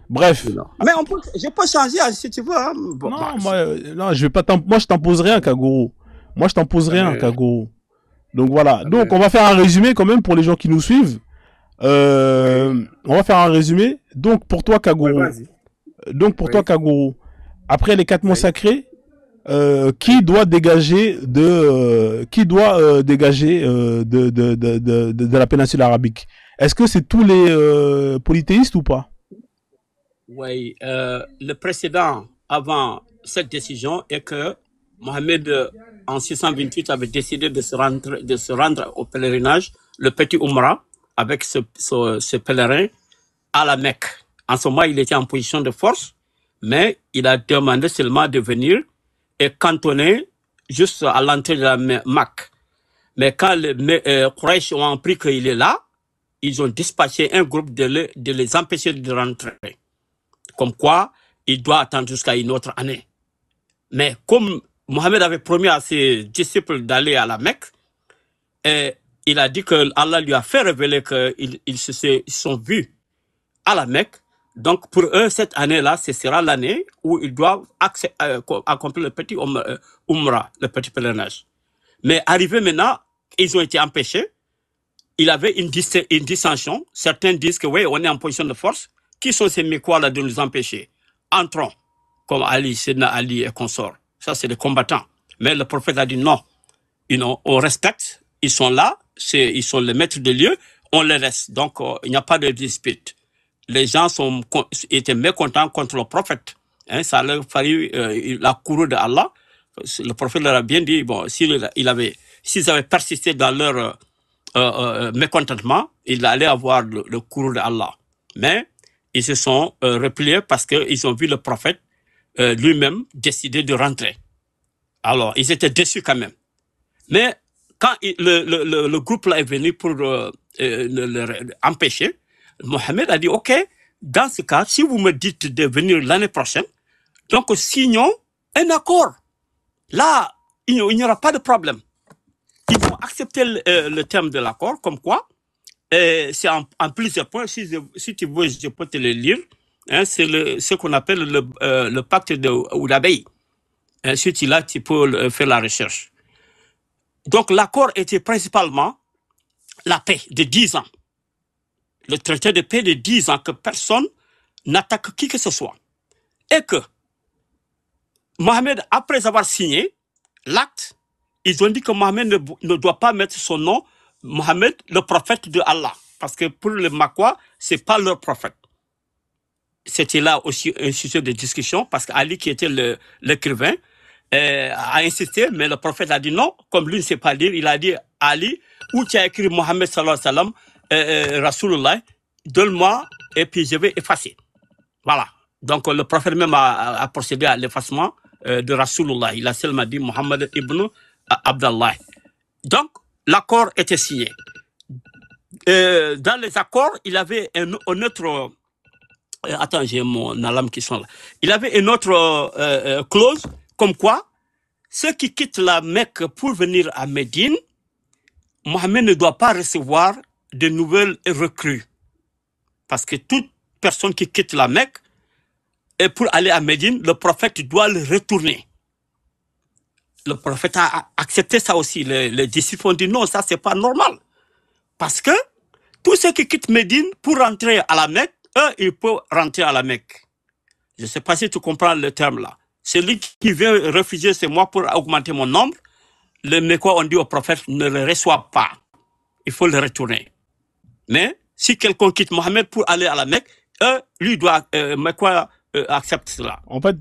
Speaker 2: Bref.
Speaker 3: Mais je peux changer si tu veux. Hein?
Speaker 2: Bon, non, je vais pas moi, je t'impose rien, Kagoro. Moi, je t'impose rien, Kagoro. Donc voilà. Donc, on va faire un résumé quand même pour les gens qui nous suivent. On va faire un résumé. Donc, pour toi, Kagoro. Kagoro, après les 4 mots sacrés, qui doit dégager de la péninsule arabique? Est-ce que c'est tous les polythéistes ou pas?
Speaker 3: Oui, le précédent avant cette décision est que Mohamed en 628 avait décidé de se rendre au pèlerinage, le petit Umrah, avec ce pèlerin à la Mecque. En ce moment, il était en position de force, mais il a demandé seulement de venir et cantonner juste à l'entrée de la Mecque. Mais quand les Quraysh ont appris qu'il est là, ils ont dispatché un groupe de les empêcher de rentrer. Comme quoi, il doit attendre jusqu'à une autre année. Mais comme Mohammed avait promis à ses disciples d'aller à la Mecque, et il a dit que Allah lui a fait révéler qu'ils se sont vus à la Mecque. Donc pour eux, cette année-là, ce sera l'année où ils doivent accomplir le petit Umrah, le petit pèlerinage. Mais arrivé maintenant, ils ont été empêchés. Il y avait une dissension. Certains disent que oui, on est en position de force. Qui sont ces Mécois-là de nous empêcher? Entrons, comme Ali, Sedna Ali et consorts. Ça, c'est des combattants. Mais le prophète a dit non. On respecte. Ils sont là. Ils sont les maîtres de lieu. On les laisse. Donc, il n'y a pas de dispute. Les gens étaient mécontents contre le prophète. Hein, ça leur fallu la courroux de Allah. Le prophète leur a bien dit, bon, s'ils avaient persisté dans leur mécontentement, ils allaient avoir le courroux de Allah. Mais ils se sont repliés parce qu'ils ont vu le prophète lui-même décider de rentrer. Alors, ils étaient déçus quand même. Mais quand le groupe-là est venu pour empêcher, Mohammed a dit, OK, dans ce cas, si vous me dites de venir l'année prochaine, donc signons un accord. Là, il n'y aura pas de problème. Ils vont accepter le terme de l'accord, comme quoi, c'est en plusieurs points. Si tu veux, je peux te le lire. Hein, c'est ce qu'on appelle le pacte de Oudabey. Si tu l'as, tu peux faire la recherche. Donc, l'accord était principalement la paix de 10 ans. Le traité de paix de 10 ans, que personne n'attaque qui que ce soit. Et que Mohammed, après avoir signé l'acte, ils ont dit que Mohammed ne doit pas mettre son nom, Mohammed, le prophète de Allah. Parce que pour les Makwa, ce n'est pas leur prophète. C'était là aussi un sujet de discussion, parce qu'Ali, qui était l'écrivain, a insisté, mais le prophète a dit non, comme lui ne sait pas lire, il a dit, Ali, où tu as écrit Mohammed sallallahu alayhi wa sallam, Rasulullah, donne-moi, et puis je vais effacer. Voilà. Donc le prophète même a procédé à l'effacement de Rasulullah. Il a seulement dit Mohammed ibn Abdallah. Donc, l'accord était signé. Dans les accords, il y avait un autre... attends, j'ai mon alarme qui sonne là. Il y avait une autre clause, comme quoi, ceux qui quittent la Mecque pour venir à Médine, Mohammed ne doit pas recevoir de nouvelles recrues. Parce que toute personne qui quitte la Mecque, et pour aller à Médine, le prophète doit le retourner. Le prophète a accepté ça aussi. Les disciples ont dit non, ça c'est pas normal. Parce que tous ceux qui quittent Médine pour rentrer à la Mecque, eux, ils peuvent rentrer à la Mecque. Je ne sais pas si tu comprends le terme là. Celui qui vient refuser chez moi pour augmenter mon nombre, les Mécois ont dit au prophète, ne le reçoit pas. Il faut le retourner. Mais si quelqu'un quitte Mohammed pour aller à la Mecque, lui doit Mécois accepte cela.
Speaker 2: En fait,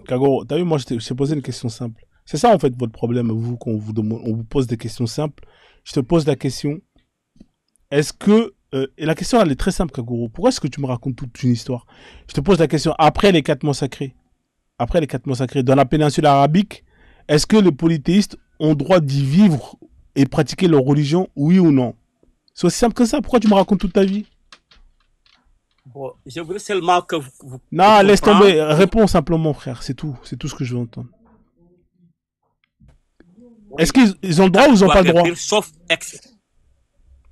Speaker 2: Kagoro, t'as vu, moi, je t'ai posé une question simple. C'est ça, en fait, votre problème, vous, quand on vous pose des questions simples. Je te pose la question, est-ce que... et la question, elle est très simple, Kagoro. Pourquoi est-ce que tu me racontes toute une histoire? Je te pose la question, après les 4 mois sacrés, dans la péninsule arabique, est-ce que les polythéistes ont droit d'y vivre et pratiquer leur religion, oui ou non? C'est aussi simple que ça. Pourquoi tu me racontes toute ta vie?
Speaker 3: Bon, je voudrais seulement que vous...
Speaker 2: Non, laisse tomber. Réponds simplement, frère. C'est tout. C'est tout ce que je veux entendre. Est-ce qu'ils ont le droit ou ils n'ont pas le droit?
Speaker 3: Sauf ex.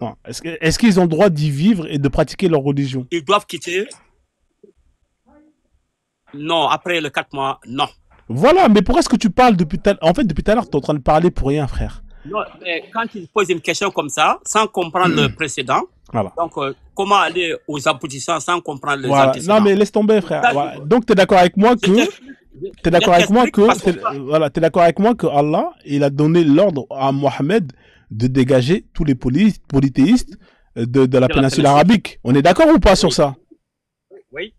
Speaker 2: Non. Est-ce qu'ils ont le droit d'y vivre et de pratiquer leur religion?
Speaker 3: Ils doivent quitter. Non, après les 4 mois, non.
Speaker 2: Voilà, mais pourquoi est-ce que tu parles depuis tout à l'heure? En fait, depuis tout à l'heure, tu es en train de parler pour rien, frère.
Speaker 3: Non, mais quand il pose une question comme ça, sans comprendre le précédent,
Speaker 2: voilà.
Speaker 3: Donc, comment aller aux aboutissants sans comprendre les
Speaker 2: voilà.
Speaker 3: antécédents?
Speaker 2: Non, mais laisse tomber, frère. Voilà. Donc, tu es d'accord avec moi que... Tu es d'accord avec moi que... Voilà, tu es d'accord avec moi que Allah, il a donné l'ordre à Mohammed de dégager tous les polythéistes de la péninsule arabique. On est d'accord ou pas sur ça?
Speaker 3: Oui.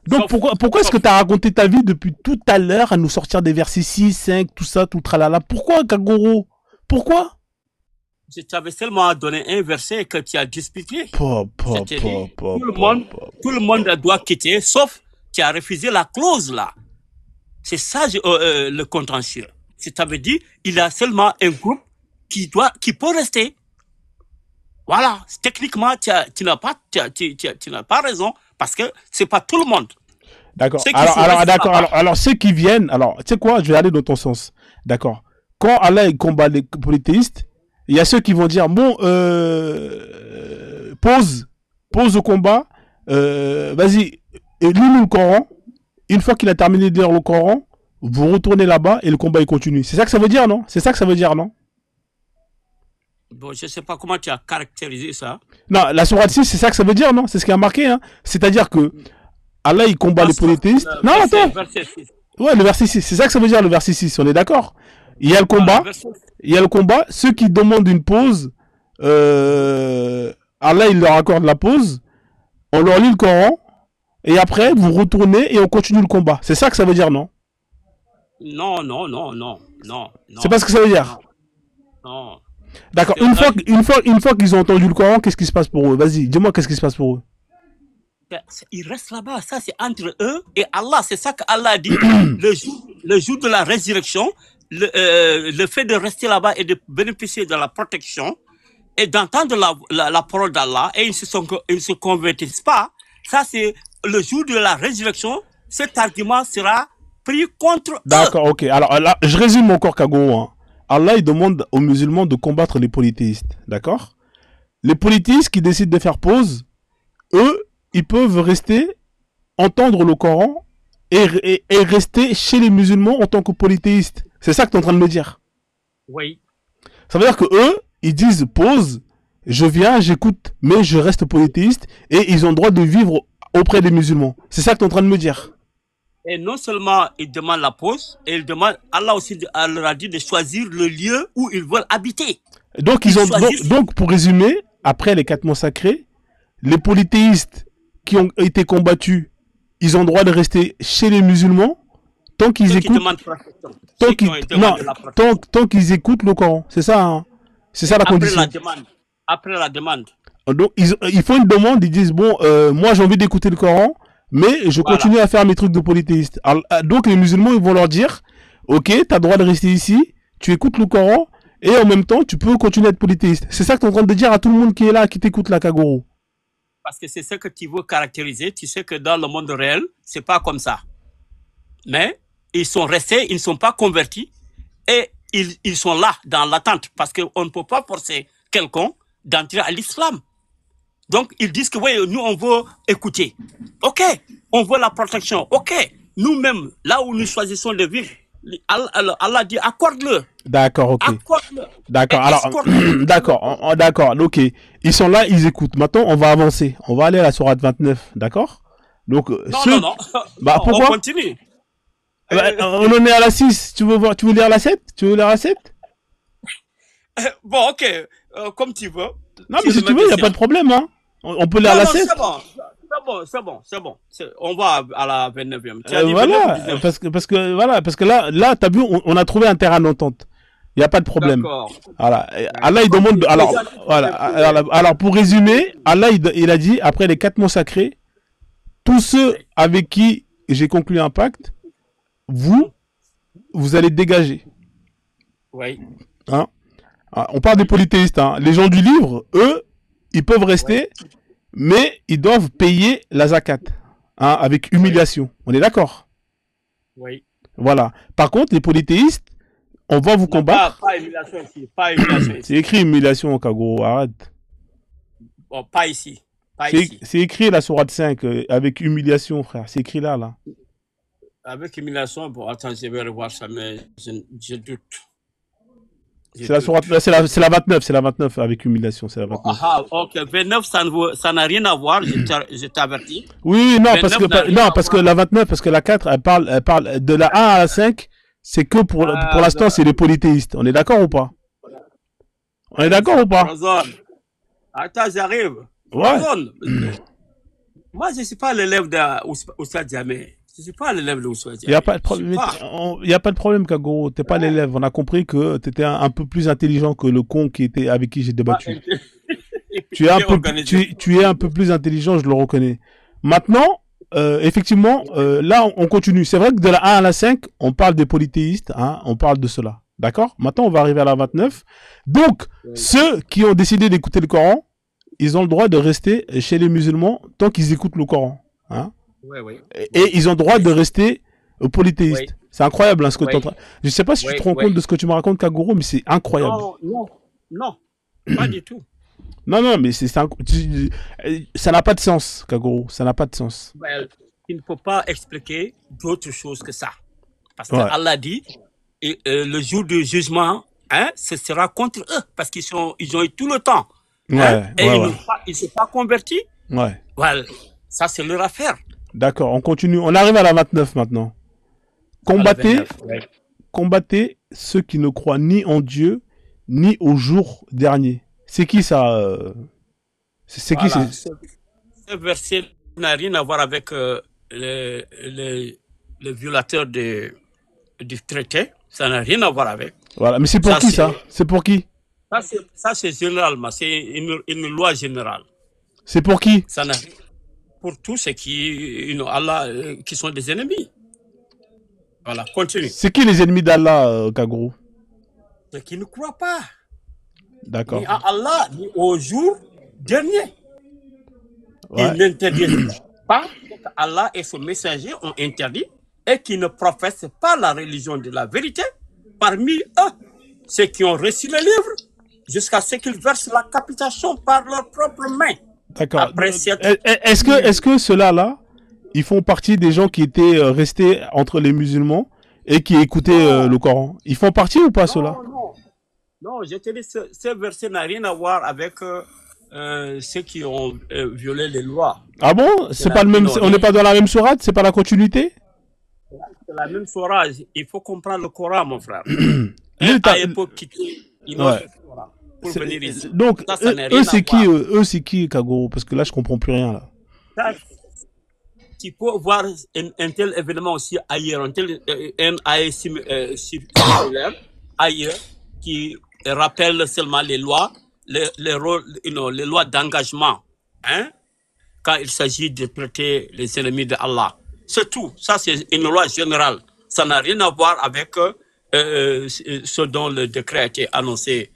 Speaker 2: Donc pourquoi est-ce que tu as raconté ta vie depuis tout à l'heure à nous sortir des versets 6, 5, tout ça, tout tralala? Pourquoi, Kagoro? Pourquoi?
Speaker 3: Je t'avais seulement donné un verset que tu as disputé. Tout le monde doit quitter, sauf tu as refusé la clause là. C'est ça le contentieux. Je t'avais dit, il y a seulement un groupe qui peut rester. Voilà. Techniquement, tu n'as pas raison parce que c'est pas tout le monde.
Speaker 2: D'accord.
Speaker 3: Ceux qui
Speaker 2: Alors,
Speaker 3: sont
Speaker 2: alors,
Speaker 3: restés
Speaker 2: d'accord.
Speaker 3: là-bas.
Speaker 2: Alors, ceux qui viennent, alors, tu sais quoi, je vais aller dans ton sens. D'accord. Quand Allah il combat les polythéistes, il y a ceux qui vont dire, bon, pause au combat, vas-y, lis-nous le Coran. Une fois qu'il a terminé de lire le Coran, vous retournez là-bas et le combat il continue. C'est ça que ça veut dire, non? C'est ça que ça veut dire, non?
Speaker 3: Bon, je ne sais pas comment tu as caractérisé ça.
Speaker 2: Non, la sourate 6, c'est ça que ça veut dire, non? C'est ce qui a marqué, hein. C'est-à-dire que Allah il combat les polythéistes. Non, attends.
Speaker 3: Verset 6.
Speaker 2: Ouais, le verset 6, c'est ça que ça veut dire, le verset 6, on est d'accord. Il y a le combat, ceux qui demandent une pause, Allah il leur accorde la pause, on leur lit le Coran, et après vous retournez et on continue le combat. C'est ça que ça veut dire, non?
Speaker 3: Non.
Speaker 2: C'est pas ce que ça veut dire.
Speaker 3: Non.
Speaker 2: D'accord, une fois qu'ils ont entendu le Coran, qu'est-ce qui se passe pour eux? Vas-y, dis-moi qu'est-ce qui se passe pour eux.
Speaker 3: Ils restent là-bas, ça c'est entre eux et Allah, c'est ça qu'Allah a dit. le jour de la résurrection, le fait de rester là-bas et de bénéficier de la protection et d'entendre la parole d'Allah et ils ne se convertissent pas, ça c'est le jour de la résurrection, cet argument sera pris contre eux.
Speaker 2: D'accord, ok. Alors là, je résume encore Kago. Hein. Allah il demande aux musulmans de combattre les polythéistes, d'accord? Les polythéistes qui décident de faire pause, eux, ils peuvent rester, entendre le Coran et rester chez les musulmans en tant que polythéistes. C'est ça que tu es en train de me dire.
Speaker 3: Oui.
Speaker 2: Ça veut dire que eux, ils disent pause, je viens, j'écoute, mais je reste polythéiste et ils ont le droit de vivre auprès des musulmans. C'est ça que tu es en train de me dire.
Speaker 3: Et non seulement ils demandent la pause, et ils demandent, Allah aussi leur a dit de choisir le lieu où ils veulent habiter.
Speaker 2: Donc, donc pour résumer, après les 4 mots sacrés, les polythéistes qui ont été combattus, ils ont le droit de rester chez les musulmans tant qu'ils écoutent. Tant qu'ils écoutent le Coran. C'est ça, hein? C'est ça la condition.
Speaker 3: Après la demande.
Speaker 2: Donc ils font une demande, ils disent bon, moi j'ai envie d'écouter le Coran, mais je continue à faire mes trucs de polythéiste. Alors, donc les musulmans ils vont leur dire, ok, tu as le droit de rester ici, tu écoutes le Coran et en même temps tu peux continuer à être polythéiste. C'est ça que tu es en train de dire à tout le monde qui est là, qui t'écoute là, Kagoro.
Speaker 3: Parce que c'est ce que tu veux caractériser. Tu sais que dans le monde réel, c'est pas comme ça. Mais ils sont restés, ils ne sont pas convertis et ils sont là dans l'attente parce qu'on ne peut pas forcer quelqu'un d'entrer à l'islam. Donc ils disent que oui, nous on veut écouter. Ok, on veut la protection. Ok, nous-mêmes, là où nous choisissons de vivre, Allah dit accorde-le.
Speaker 2: D'accord, ok.
Speaker 3: Accorde-le.
Speaker 2: D'accord, alors, d'accord, ok. Ils sont là, ils écoutent. Maintenant, on va avancer. On va aller à la sourate 29, d'accord? Donc,
Speaker 3: non.
Speaker 2: Bah, pourquoi?
Speaker 3: On continue.
Speaker 2: On en est à la 6. Tu veux lire la 7? Tu veux lire la 7?
Speaker 3: Bon, ok. Comme tu veux.
Speaker 2: Non, mais si tu veux, il n'y a pas de problème, hein. On peut lire la 7.
Speaker 3: C'est bon. On va à la 29e.
Speaker 2: Voilà, parce que là, t'as vu, on a trouvé un terrain d'entente. Il n'y a pas de problème. Voilà. Allah, il demande. Alors, pour résumer, Allah, il a dit, après les 4 mots sacrés, tous ceux avec qui j'ai conclu un pacte, vous allez dégager.
Speaker 3: Oui.
Speaker 2: Hein? On parle des polythéistes. Hein. Les gens du livre, eux, ils peuvent rester, mais ils doivent payer la zakat. Hein, avec humiliation. On est d'accord?
Speaker 3: Oui.
Speaker 2: Voilà. Par contre, les polythéistes, on va vous combattre.
Speaker 3: Pas humiliation ici. Pas humiliation ici.
Speaker 2: C'est écrit humiliation au Kago, arrête.
Speaker 3: Bon, pas ici.
Speaker 2: C'est écrit la sourate 5 avec humiliation, frère. C'est écrit là.
Speaker 3: Avec humiliation, bon, attends, je vais revoir ça, mais je doute.
Speaker 2: C'est la sourate, c'est la 29 avec humiliation, c'est la 29.
Speaker 3: Ah, ok. 29, ça n'a rien à voir, je t'avertis.
Speaker 2: Oui, non, parce que la 29, parce que la 4, elle parle de la 1 à la 5, c'est que pour l'instant, c'est les polythéistes. On est d'accord ou pas? On est d'accord ou pas?
Speaker 3: Attends, j'arrive.
Speaker 2: Ouais.
Speaker 3: Moi, je ne suis pas l'élève d'Oustad Jamé. Je ne suis pas l'élève d'Oustad Jamé.
Speaker 2: Il n'y a pas de problème. Il n'y a pas de problème, Kago. Tu n'es pas l'élève. On a compris que tu étais un peu plus intelligent que le con avec qui j'ai débattu. Tu es un peu plus intelligent, je le reconnais. Maintenant, effectivement, là, on continue. C'est vrai que de la 1 à la 5, on parle des polythéistes. Hein, on parle de cela. D'accord? Maintenant, on va arriver à la 29. Donc, ceux qui ont décidé d'écouter le Coran, ils ont le droit de rester chez les musulmans tant qu'ils écoutent le Coran. Hein?
Speaker 3: Oui, oui.
Speaker 2: Et ils ont le droit de rester polythéistes.
Speaker 3: Oui.
Speaker 2: C'est incroyable hein, ce que tu es en
Speaker 3: Oui.
Speaker 2: train. Je sais pas si tu te rends compte de ce que tu me racontes, Kagoro, mais c'est incroyable.
Speaker 3: Non, pas du tout.
Speaker 2: Non, mais ça n'a pas de sens, Kagoro. Ça n'a pas de sens.
Speaker 3: Il ne faut pas expliquer d'autre chose que ça. Parce que
Speaker 2: Ouais.
Speaker 3: Allah dit, le jour du jugement, hein, ce sera contre eux, parce qu'ils ont eu tout le temps. Hein, et ils ne sont pas convertis.
Speaker 2: Ouais.
Speaker 3: Voilà. Ça, c'est leur affaire.
Speaker 2: D'accord, on continue. On arrive à la 29 maintenant. Combattez ceux qui ne croient ni en Dieu, ni au jour dernier. C'est qui ça C'est qui
Speaker 3: Ce verset n'a rien à voir avec le violateur du traité. Ça n'a rien à voir avec.
Speaker 2: Voilà, mais c'est pour qui ça? C'est pour qui?
Speaker 3: Ça, c'est généralement. C'est une loi générale.
Speaker 2: C'est pour qui?
Speaker 3: Ça n'a rien. Pour tous ceux qui, Allah, qui sont des ennemis. Voilà, continue.
Speaker 2: C'est qui les ennemis d'Allah, Kagoro?
Speaker 3: Ceux qui ne croient pas.
Speaker 2: D'accord.
Speaker 3: Ni à Allah, ni au jour dernier. Ils n'interdisent pas que Allah et son messager ont interdit et qui ne professent pas la religion de la vérité. Parmi eux, ceux qui ont reçu le livre, jusqu'à ce qu'ils versent la capitation par leurs propres mains.
Speaker 2: D'accord. Est-ce que ceux-là, ils font partie des gens qui étaient restés entre les musulmans et qui écoutaient le Coran? Ils font partie ou pas ceux-là?
Speaker 3: Non, je te dis, ce verset n'a rien à voir avec ceux qui ont violé les lois.
Speaker 2: Ah bon? C'est pas le même. On n'est pas dans la même sourate? C'est pas la continuité?
Speaker 3: C'est la même sourate. Il faut comprendre le Coran, mon frère.
Speaker 2: À
Speaker 3: l'époque, quitter une autre Coran pour venir ici.
Speaker 2: Donc, eux, c'est qui, Kagoro? Parce que là, je comprends plus rien là.
Speaker 3: Tu peux voir un tel événement aussi ailleurs, un ailleurs similaire ailleurs qui rappelle seulement les lois, les lois d'engagement, hein, quand il s'agit de traiter les ennemis de Allah. C'est tout. Ça, c'est une loi générale. Ça n'a rien à voir avec ce dont le décret a été annoncé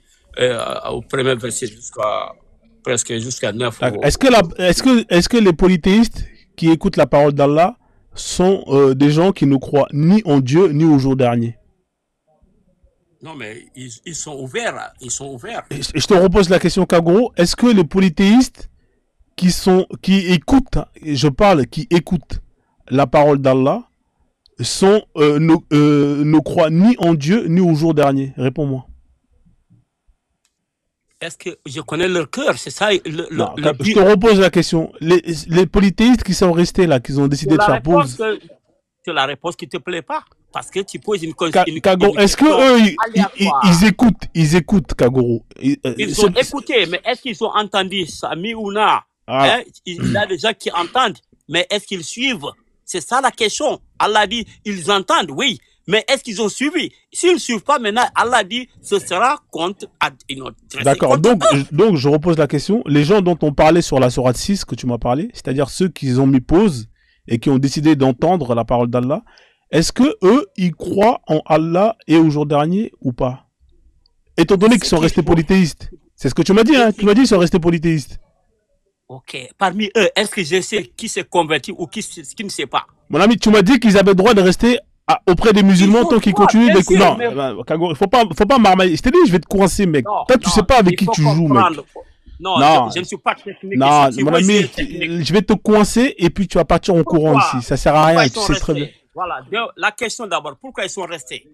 Speaker 3: au premier verset jusqu'à 9.
Speaker 2: Est-ce que les polythéistes qui écoutent la parole d'Allah sont des gens qui ne croient ni en Dieu ni au jour dernier?
Speaker 3: Non, mais ils sont ouverts. Ils sont ouverts.
Speaker 2: Je te repose la question, Kagoro. Est-ce que les polythéistes qui écoutent, qui écoutent la parole d'Allah ne croient ni en Dieu ni au jour dernier? Réponds-moi.
Speaker 3: Est-ce que je connais leur cœur? C'est ça
Speaker 2: je te repose la question. Les polythéistes qui sont restés là, qui ont décidé de faire pause.
Speaker 3: C'est la réponse qui te plaît pas. Parce que tu poses une
Speaker 2: Kagoro, est-ce que eux, ils écoutent, Kagoro?
Speaker 3: Ils ont écouté, mais est-ce qu'ils ont entendu Sami ou non? Hein? Il y a des gens qui entendent, mais est-ce qu'ils suivent? C'est ça la question. Allah dit, ils entendent, oui, mais est-ce qu'ils ont suivi? S'ils ne suivent pas maintenant, Allah dit, ce sera contre.
Speaker 2: D'accord, donc je repose la question. Les gens dont on parlait sur la sourate 6 que tu m'as parlé, c'est-à-dire ceux qui ont mis pause et qui ont décidé d'entendre la parole d'Allah, est-ce que eux, ils croient en Allah et au jour dernier ou pas? Étant donné qu'ils sont restés polythéistes. C'est ce que tu m'as dit, hein? Tu m'as dit qu'ils sont restés polythéistes.
Speaker 3: Ok. Parmi eux, est-ce que je sais qui s'est converti ou qui ne sait pas?
Speaker 2: Mon ami, tu m'as dit qu'ils avaient le droit de rester auprès des musulmans tant qu'ils continuent d'écouter. Non, Kagoro, faut pas marmailler. Je t'ai dit, je vais te coincer, mec. Toi, tu sais pas avec qui tu joues, mec.
Speaker 3: Non, je ne suis pas technique.
Speaker 2: Non, mon ami, je vais te coincer et puis tu vas partir en courant ici. Ça sert à rien, tu sais très bien.
Speaker 3: Voilà, la question d'abord, pourquoi ils sont restés?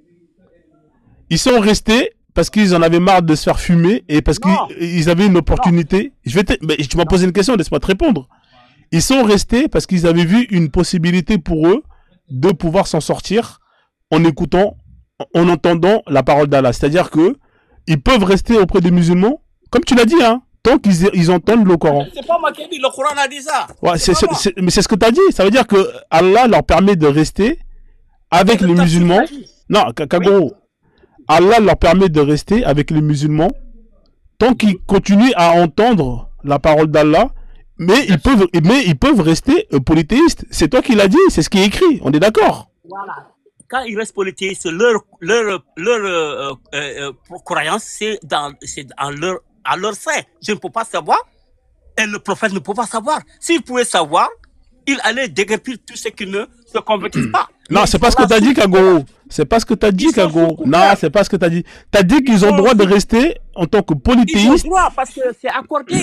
Speaker 2: Ils sont restés parce qu'ils en avaient marre de se faire fumer et parce qu'ils avaient une opportunité. Mais tu m'as posé une question, laisse-moi te répondre. Ils sont restés parce qu'ils avaient vu une possibilité pour eux de pouvoir s'en sortir en entendant la parole d'Allah. C'est-à-dire que ils peuvent rester auprès des musulmans, comme tu l'as dit, hein, tant qu'ils entendent le Coran.
Speaker 3: C'est pas moi qui ai dit, le Coran a dit ça.
Speaker 2: Ouais, mais c'est ce que tu as dit. Ça veut dire que Allah leur permet de rester avec les musulmans. Non, Kagoro. Allah leur permet de rester avec les musulmans tant qu'ils continuent à entendre la parole d'Allah, mais ils peuvent rester polythéistes. C'est toi qui l'as dit, c'est ce qui est écrit. On est d'accord.
Speaker 3: Voilà. Quand ils restent polythéistes, leur croyance, c'est à leur sein. Je ne peux pas savoir et le prophète ne peut pas savoir. S'il pouvait savoir, il allait déguerpir tous ceux qui ne se convertissent pas.
Speaker 2: Non, c'est pas ce que t'as dit, Kagoro. C'est pas ce que t'as dit, Kagoro. Non, c'est pas ce que t'as dit. T'as dit qu'ils ont le droit de rester en tant que polythéistes.
Speaker 3: Ils ont le droit parce que c'est accordé.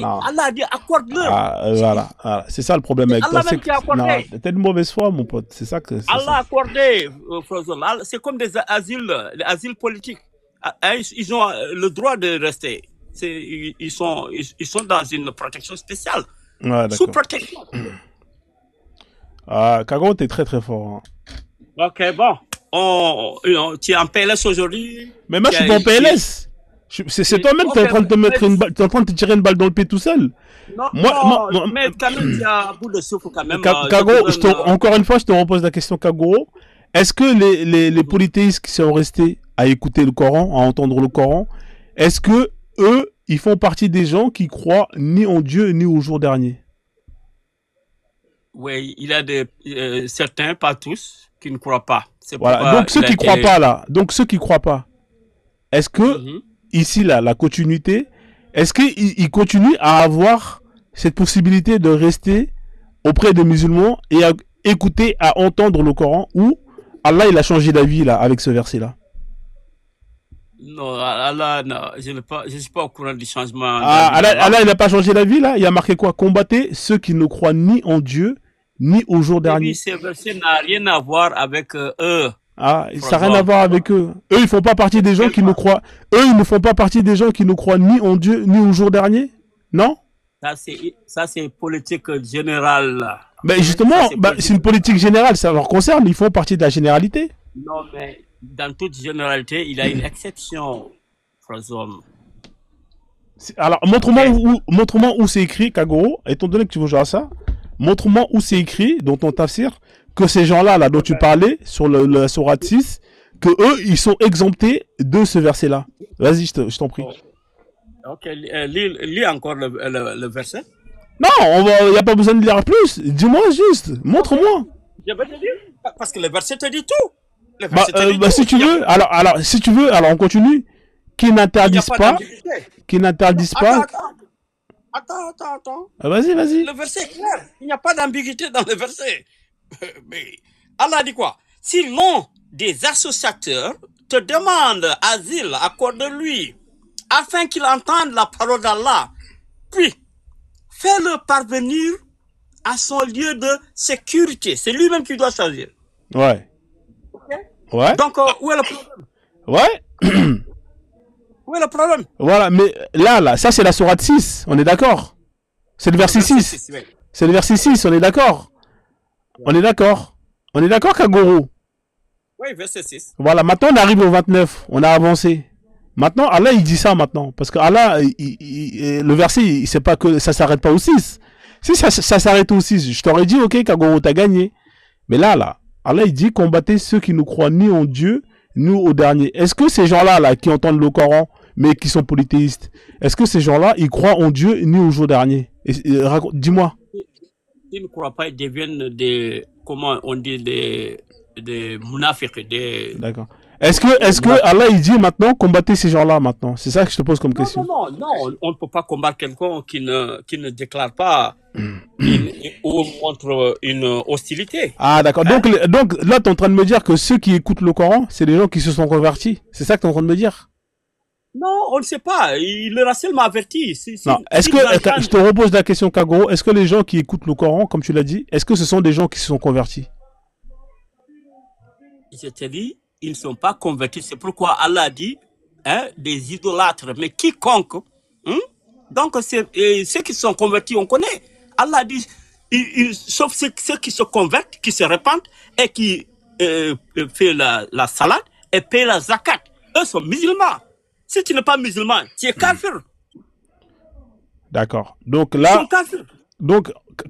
Speaker 3: Allah a dit accorde-leur.
Speaker 2: Voilà. C'est ça le problème avec toi.
Speaker 3: Allah même qui a accordé.
Speaker 2: T'es de mauvaise foi, mon pote. C'est ça que.
Speaker 3: Allah a accordé, Frozone. C'est comme des asiles politiques. Ils ont le droit de rester. Ils sont dans une protection spéciale.
Speaker 2: Ouais,
Speaker 3: sous protection.
Speaker 2: Kagoro, t'es très très fort. Hein.
Speaker 3: Ok, bon. Tu es en PLS aujourd'hui.
Speaker 2: Mais moi, je suis pas en PLS. C'est toi-même qui es en train de te mettre t'es en train de te tirer une balle dans le pied tout seul.
Speaker 3: Non, mais quand même, tu as un bout de souffle quand même.
Speaker 2: Kagoro, encore une fois, je te repose la question, Kagoro. Est-ce que les polythéistes qui sont restés à écouter le Coran, à entendre le Coran, est-ce que eux, ils font partie des gens qui croient ni en Dieu ni au jour dernier?
Speaker 3: Oui, il y a certains, pas tous, qui ne croient pas.
Speaker 2: Voilà. Donc ceux qui croient pas là, est-ce que ici là, la continuité, est-ce qu'ils continuent à avoir cette possibilité de rester auprès des musulmans et à écouter, à entendre le Coran, ou Allah il a changé d'avis là avec ce verset là?
Speaker 3: Non, Allah, non, je ne suis pas au courant du changement.
Speaker 2: Allah il n'a pas changé d'avis là? Il a marqué quoi? Combattez ceux qui ne croient ni en Dieu ni au jour dernier.
Speaker 3: Ce verset n'a rien à voir avec eux.
Speaker 2: Ça n'a rien à voir avec eux. Eux, ils font pas partie des gens qui ne croient. Eux, ils ne font pas partie des gens qui ne croient ni en Dieu ni au jour dernier. Non?
Speaker 3: Ça c'est politique générale.
Speaker 2: Mais justement, c'est une politique générale. Ça leur concerne. Ils font partie de la généralité.
Speaker 3: Non, mais dans toute généralité, il y a une exception, Frozone.
Speaker 2: Alors, montre-moi où c'est écrit, Kagoro, étant donné que tu veux jouer à ça. Montre-moi où c'est écrit dans ton tafsir que ces gens-là, dont tu parlais, sur la sourate 6, que eux, ils sont exemptés de ce verset-là. Vas-y, je t'en prie.
Speaker 3: Ok, lis encore le verset.
Speaker 2: Non, il n'y a pas besoin de lire plus. Dis-moi juste, montre-moi.
Speaker 3: Je vais te dire, parce que le verset te dit tout. Le verset te dit tout.
Speaker 2: Si tu veux, si tu veux, on continue. Qui n'interdisent pas.
Speaker 3: Attends.
Speaker 2: Vas-y.
Speaker 3: Le verset est clair. Il n'y a pas d'ambiguïté dans le verset. Mais Allah dit quoi? Si l'un des associateurs te demande asile, accorde-lui, afin qu'il entende la parole d'Allah, puis fais-le parvenir à son lieu de sécurité. C'est lui-même qui doit choisir.
Speaker 2: Ouais.
Speaker 3: Okay?
Speaker 2: Ouais.
Speaker 3: Donc, où est le problème?
Speaker 2: Ouais.
Speaker 3: Où est le problème?
Speaker 2: Voilà, mais là, ça c'est la sourate 6, on est d'accord? C'est le verset 6. C'est le verset 6, on est d'accord? On est d'accord, Kagoro?
Speaker 3: Oui, verset 6.
Speaker 2: Voilà, maintenant on arrive au 29, on a avancé. Maintenant, Allah il dit ça maintenant, parce que Allah, le verset, c'est pas que ça s'arrête pas au 6. Si ça s'arrête au 6, je t'aurais dit, ok, Kagoro, t'as gagné. Mais là, Allah il dit, combattez ceux qui ne croient ni en Dieu, ni au dernier. Est-ce que ces gens-là, qui entendent le Coran, mais qui sont polythéistes, est-ce que ces gens-là, ils croient en Dieu ni au jour dernier? Dis-moi.
Speaker 3: Ils ne croient pas, ils deviennent des, comment on dit, des munafiq, des...
Speaker 2: D'accord. Est-ce que Allah il dit maintenant combattez ces gens-là maintenant? C'est ça que je te pose comme question.
Speaker 3: Non, on ne peut pas combattre quelqu'un qui ne déclare pas ou montre une hostilité.
Speaker 2: Ah d'accord. Donc là tu es en train de me dire que ceux qui écoutent le Coran, c'est des gens qui se sont convertis. C'est ça que tu es en train de me dire?
Speaker 3: Non, on ne sait pas. Il leur a seulement averti.
Speaker 2: Non. Je te repose la question, Kagoro. Est-ce que les gens qui écoutent le Coran, comme tu l'as dit, est-ce que ce sont des gens qui se sont convertis?
Speaker 3: Je te dis, ils ne sont pas convertis. C'est pourquoi Allah dit, des idolâtres. Mais quiconque, donc ceux qui sont convertis, on connaît. Allah dit, sauf ceux qui se convertent, qui se répandent et qui font la salade et paient la zakat. Eux sont musulmans. Si tu n'es pas musulman, tu es kafir.
Speaker 2: D'accord. Donc là,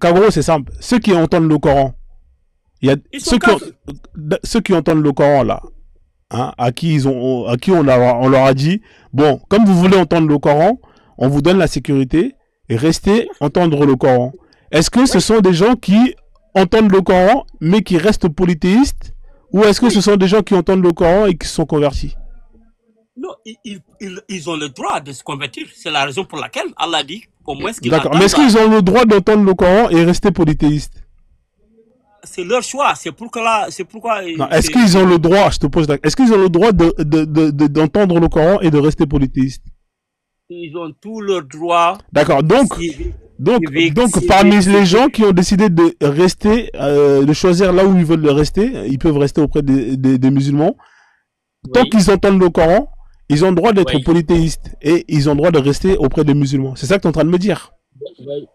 Speaker 2: Kagoro, c'est simple. Ceux qui entendent le Coran, il y a ceux qui entendent le Coran là, à qui on leur a dit, bon, comme vous voulez entendre le Coran, on vous donne la sécurité et restez entendre le Coran. Est-ce que ce sont des gens qui entendent le Coran mais qui restent polythéistes, ou est-ce que ce sont des gens qui entendent le Coran et qui se sont convertis?
Speaker 3: Non, ils ont le droit de se convertir. C'est la raison pour laquelle Allah dit au moins ce qu'ils
Speaker 2: D'accord. Mais est-ce qu'ils ont le droit d'entendre le Coran et rester polythéistes?
Speaker 3: c'est leur choix. C'est pourquoi
Speaker 2: Non, est-ce qu'ils ont le droit, je te pose la question, est-ce qu'ils ont le droit d'entendre le Coran et de rester polythéistes?
Speaker 3: ils ont tout le droit.
Speaker 2: D'accord,
Speaker 3: civique,
Speaker 2: donc parmi les gens qui ont décidé de rester, de choisir là où ils veulent rester, ils peuvent rester auprès des musulmans. Tant qu'ils entendent le Coran, ils ont le droit d'être polythéistes et ils ont le droit de rester auprès des musulmans. C'est ça que tu es en train de me dire.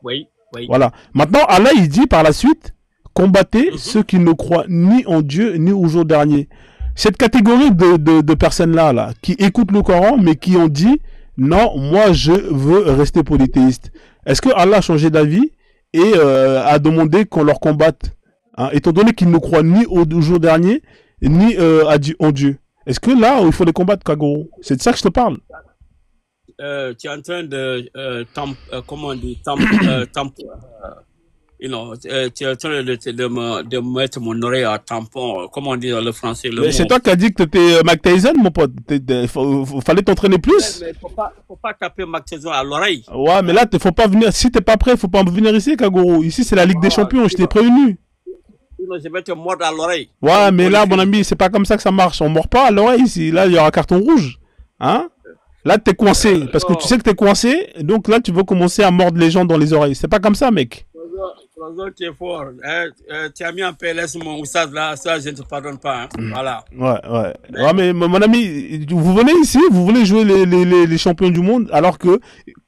Speaker 3: Oui.
Speaker 2: Voilà. Maintenant, Allah, il dit par la suite, combattez ceux qui ne croient ni en Dieu ni au jour dernier. Cette catégorie de personnes-là, là, qui écoutent le Coran, mais qui ont dit, non, moi, je veux rester polythéiste. Est-ce que Allah a changé d'avis et a demandé qu'on leur combatte, hein, étant donné qu'ils ne croient ni au jour dernier, ni en Dieu? Est-ce que là, il faut les combattre, Kagoro? C'est de ça que je te parle.
Speaker 3: Tu es en train de comment on dit, tu es en train de mettre mon oreille à tampon, comment on dit dans le français.
Speaker 2: C'est toi qui as dit que tu étais Mike Tyson, mon pote. Fallait t'entraîner plus.
Speaker 3: Mais faut pas taper Mike Tyson à l'oreille.
Speaker 2: Ouais, mais là, faut pas venir. Si t'es pas prêt, faut pas venir ici, Kagoro. Ici, c'est la Ligue des Champions, je t'ai prévenu.
Speaker 3: Je vais te mordre à l'oreille.
Speaker 2: Ouais, mais là, mon ami, c'est pas comme ça que ça marche. On mord pas à l'oreille ici. Là, il y aura un carton rouge. Hein? Là, t'es coincé. Parce que tu sais que t'es coincé. Donc là, tu veux commencer à mordre les gens dans les oreilles. C'est pas comme ça, mec.
Speaker 3: Tu es fort. Tu as mis en PLS mon oustaz là. Ça, je ne te pardonne pas. Hein. Voilà.
Speaker 2: Ouais, mais mon ami, vous venez ici, vous voulez jouer les champions du monde, alors que,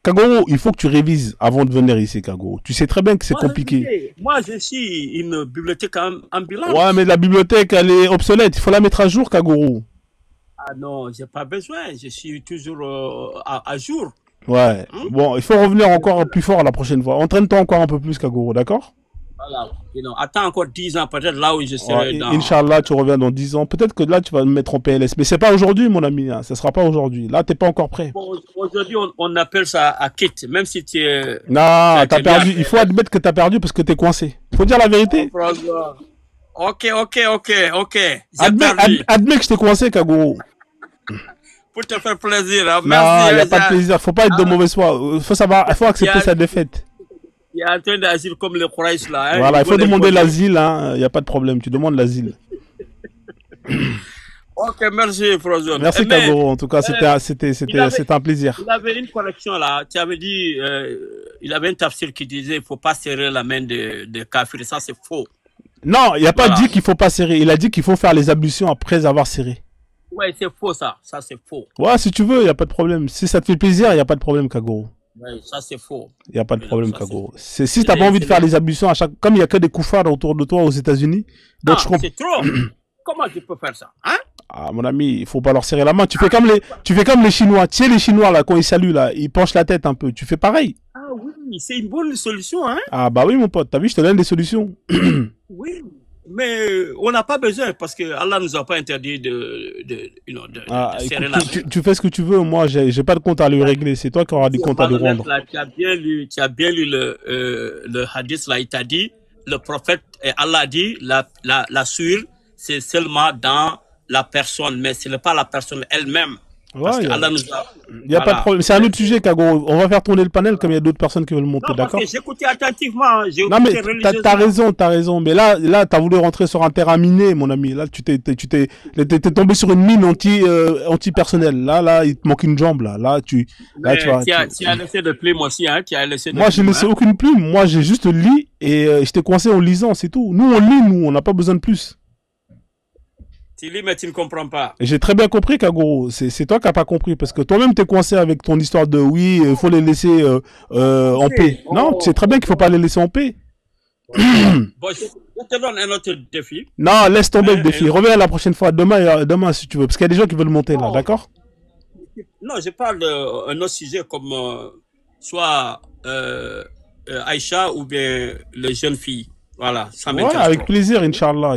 Speaker 2: Kagoro, il faut que tu révises avant de venir ici, Kagoro. Tu sais très bien que c'est compliqué.
Speaker 3: Moi, je suis une bibliothèque ambulante.
Speaker 2: Ouais, mais la bibliothèque, elle est obsolète. Il faut la mettre à jour, Kagoro.
Speaker 3: Ah non, j'ai pas besoin. Je suis toujours à jour.
Speaker 2: Ouais. Bon, il faut revenir encore plus fort la prochaine fois. Entraîne-toi encore un peu plus, Kagoro, d'accord?
Speaker 3: Voilà. Attends encore 10 ans, peut-être là où je serai dans...
Speaker 2: Inch'Allah, tu reviens dans 10 ans. Peut-être que là, tu vas me mettre en PLS. Mais c'est pas aujourd'hui, mon ami. Hein. Ça sera pas aujourd'hui. Là, t'es pas encore prêt.
Speaker 3: Bon, aujourd'hui, on appelle ça à quitte. Même si tu es...
Speaker 2: Non, t'as perdu. Il faut admettre que t'as perdu parce que t'es coincé. Faut dire la vérité.
Speaker 3: Ok.
Speaker 2: Admets que je t'ai coincé, Kagoro.
Speaker 3: Pour te faire plaisir. Hein.
Speaker 2: Merci. Non, il n'y a pas de plaisir. Faut pas être de mauvaise foi. Il faut accepter sa défaite.
Speaker 3: Il est en train d'agir comme le Quraysh là. Hein.
Speaker 2: Voilà, il faut demander l'asile. Hein. Il n'y a pas de problème. Tu demandes l'asile.
Speaker 3: Ok, merci, Frozone.
Speaker 2: Merci, Kagoro. En tout cas, c'était un plaisir.
Speaker 3: Il avait une correction là. Tu avais dit, il avait un tafsir qui disait il ne faut pas serrer la main de kafir. Ça, c'est faux.
Speaker 2: Non, il n'a pas dit qu'il ne faut pas serrer. Il a dit qu'il faut faire les ablutions après avoir serré.
Speaker 3: Ouais, c'est faux ça. Ça, c'est faux.
Speaker 2: Ouais, si tu veux, il n'y a pas de problème. Si ça te fait plaisir, il n'y a pas de problème, Kagoro.
Speaker 3: Ouais, ça, c'est faux.
Speaker 2: Il n'y a pas de problème, Kagoro. Si tu n'as pas envie de faire les ablutions à chaque... Comme il n'y a que des koufars autour de toi aux États-Unis.
Speaker 3: Donc non, c'est trop. Comment tu peux faire ça, hein?
Speaker 2: Ah, mon ami, il faut pas leur serrer la main. Tu fais comme les Chinois. Tu sais, les Chinois, là, quand ils saluent, là, ils penchent la tête un peu. Tu fais pareil.
Speaker 3: Ah oui, c'est une bonne solution, hein?
Speaker 2: Ah, bah oui, mon pote. T'as vu, je te donne des solutions.
Speaker 3: Oui, mais on n'a pas besoin parce que Allah nous a pas interdit de serrer la main.
Speaker 2: Tu fais ce que tu veux. Moi, j'ai pas de compte à lui régler. C'est toi qui auras du compte à lui rendre.
Speaker 3: Là, tu as bien lu le hadith, là, il t'a dit, le prophète, et Allah a dit, la sueur, c'est seulement dans la personne, mais ce n'est pas la personne elle-même. Parce que Allah nous a...
Speaker 2: Il n'y a pas de problème. C'est un autre sujet, Kagoro. On va faire tourner le panel comme il y a d'autres personnes qui veulent monter, d'accord?
Speaker 3: J'écoutais attentivement.
Speaker 2: Non, mais t'as raison. Mais là, t'as voulu rentrer sur un terrain miné, mon ami. Là, t'es tombé sur une mine anti-personnelle. Là, il te manque une jambe, là. Tu
Speaker 3: as laissé de plume aussi, hein?
Speaker 2: Moi, j'ai laissé aucune plume. Moi, j'ai juste lu et je t'ai coincé en lisant, c'est tout. Nous, on lit, on n'a pas besoin de plus.
Speaker 3: Tu lis, mais tu ne comprends pas.
Speaker 2: J'ai très bien compris, Kagoro. C'est toi qui n'as pas compris. Parce que toi-même, t'es coincé avec ton histoire de oui, il faut les laisser en paix. Non, tu sais très bien qu'il ne faut pas les laisser en paix.
Speaker 3: Bon, je te donne un autre défi.
Speaker 2: Non, laisse tomber le défi. Reviens la prochaine fois. Demain, si tu veux. Parce qu'il y a des gens qui veulent monter là, d'accord?
Speaker 3: Non, je parle d'un autre sujet comme soit Aïcha ou bien les jeunes filles. Voilà, ça m'intéresse.
Speaker 2: Ouais, avec plaisir, Inch'Allah.